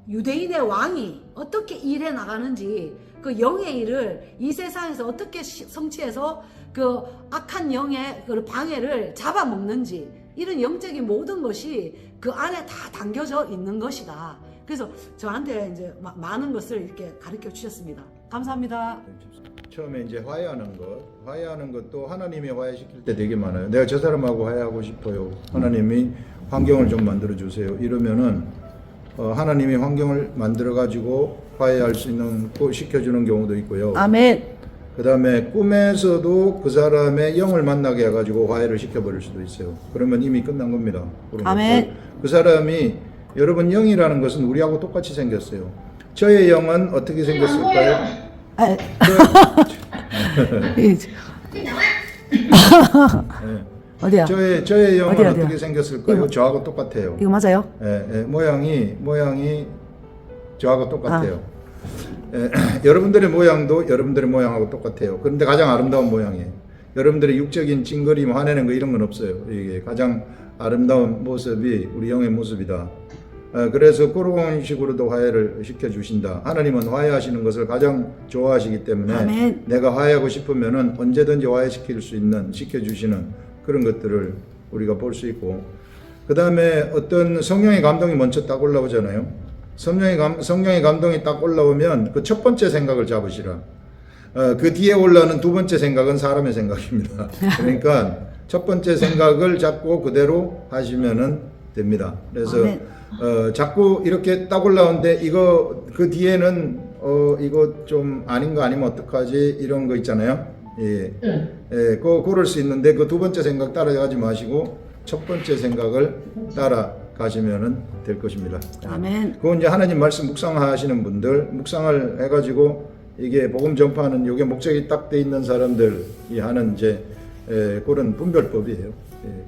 유대인의 왕이 어떻게 일해 나가는지 그 영의 일을 이 세상에서 어떻게 성취해서 그 악한 영의 그 방해를 잡아먹는지 이런 영적인 모든 것이 그 안에 다 담겨져 있는 것이다. 그래서 저한테 이제 많은 것을 이렇게 가르쳐 주셨습니다. 감사합니다. 처음에 이제 화해하는 것도 하나님이 화해시킬 때 되게 많아요. 내가 저 사람하고 화해하고 싶어요. 하나님이 환경을 좀 만들어 주세요. 이러면은 하나님이 환경을 만들어 가지고 화해할 수 있는 거 시켜주는 경우도 있고요. 아멘. 그 다음에 꿈에서도 그 사람의 영을 만나게 해가지고 화해를 시켜버릴 수도 있어요. 그러면 이미 끝난 겁니다. 아멘. 그 사람이 여러분 영이라는 것은 우리하고 똑같이 생겼어요. 저의 영은 어떻게 생겼을까요? 네. 어디야? 저의 영은 어디야? 어떻게 생겼을까요? 이거, 저하고 똑같아요. 이거 맞아요? 모양이 저하고 똑같아요. 여러분들의 모양도 여러분들의 모양하고 똑같아요. 그런데 가장 아름다운 모양이에요. 여러분들의 육적인 찡그림, 화내는 거 이런 건 없어요. 이게 가장 아름다운 모습이 우리 영의 모습이다. 그래서 그런 식으로도 화해를 시켜주신다. 하나님은 화해하시는 것을 가장 좋아하시기 때문에 아멘. 내가 화해하고 싶으면은 언제든지 시켜주시는 그런 것들을 우리가 볼 수 있고, 그 다음에 어떤 성령의 감동이 먼저 딱 올라오잖아요. 성령의 감동이 딱 올라오면 그 첫 번째 생각을 잡으시라. 그 뒤에 올라오는 두 번째 생각은 사람의 생각입니다. 그러니까 첫 번째 생각을 잡고 그대로 하시면은 됩니다. 그래서 자꾸 이렇게 딱 올라오는데 이거 그 뒤에는 이거 좀 아닌 거 아니면 어떡하지 이런 거 있잖아요. 예, 그럴 수 있는데 그 두 번째 생각 따라가지 마시고 첫 번째 생각을 따라가시면은 될 것입니다. 아멘. 그건 이제 하나님 말씀 묵상하시는 분들, 묵상을 해가지고 이게 복음 전파하는 요게 목적이 딱 돼 있는 사람들이 하는 이제 그런 분별법이에요.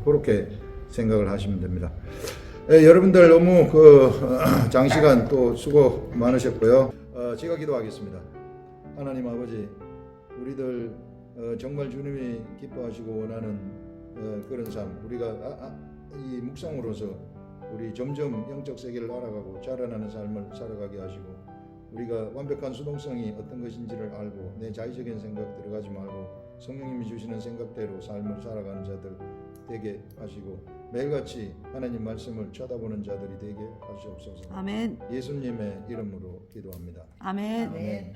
그렇게 생각을 하시면 됩니다. 여러분들 너무 장시간 또 수고 많으셨고요. 제가 기도하겠습니다. 하나님 아버지, 우리들 정말 주님이 기뻐하시고 원하는 그런 삶, 우리가 이 묵상으로서 우리 점점 영적 세계를 알아가고 자라나는 삶을 살아가게 하시고, 우리가 완벽한 수동성이 어떤 것인지를 알고 내 자의적인 생각 들어가지 말고 성령님이 주시는 생각대로 삶을 살아가는 자들 되게 하시고, 매일같이 하나님 말씀을 쳐다보는 자들이 되게 하시옵소서. 아멘. 예수님의 이름으로 기도합니다. 아멘. 아멘.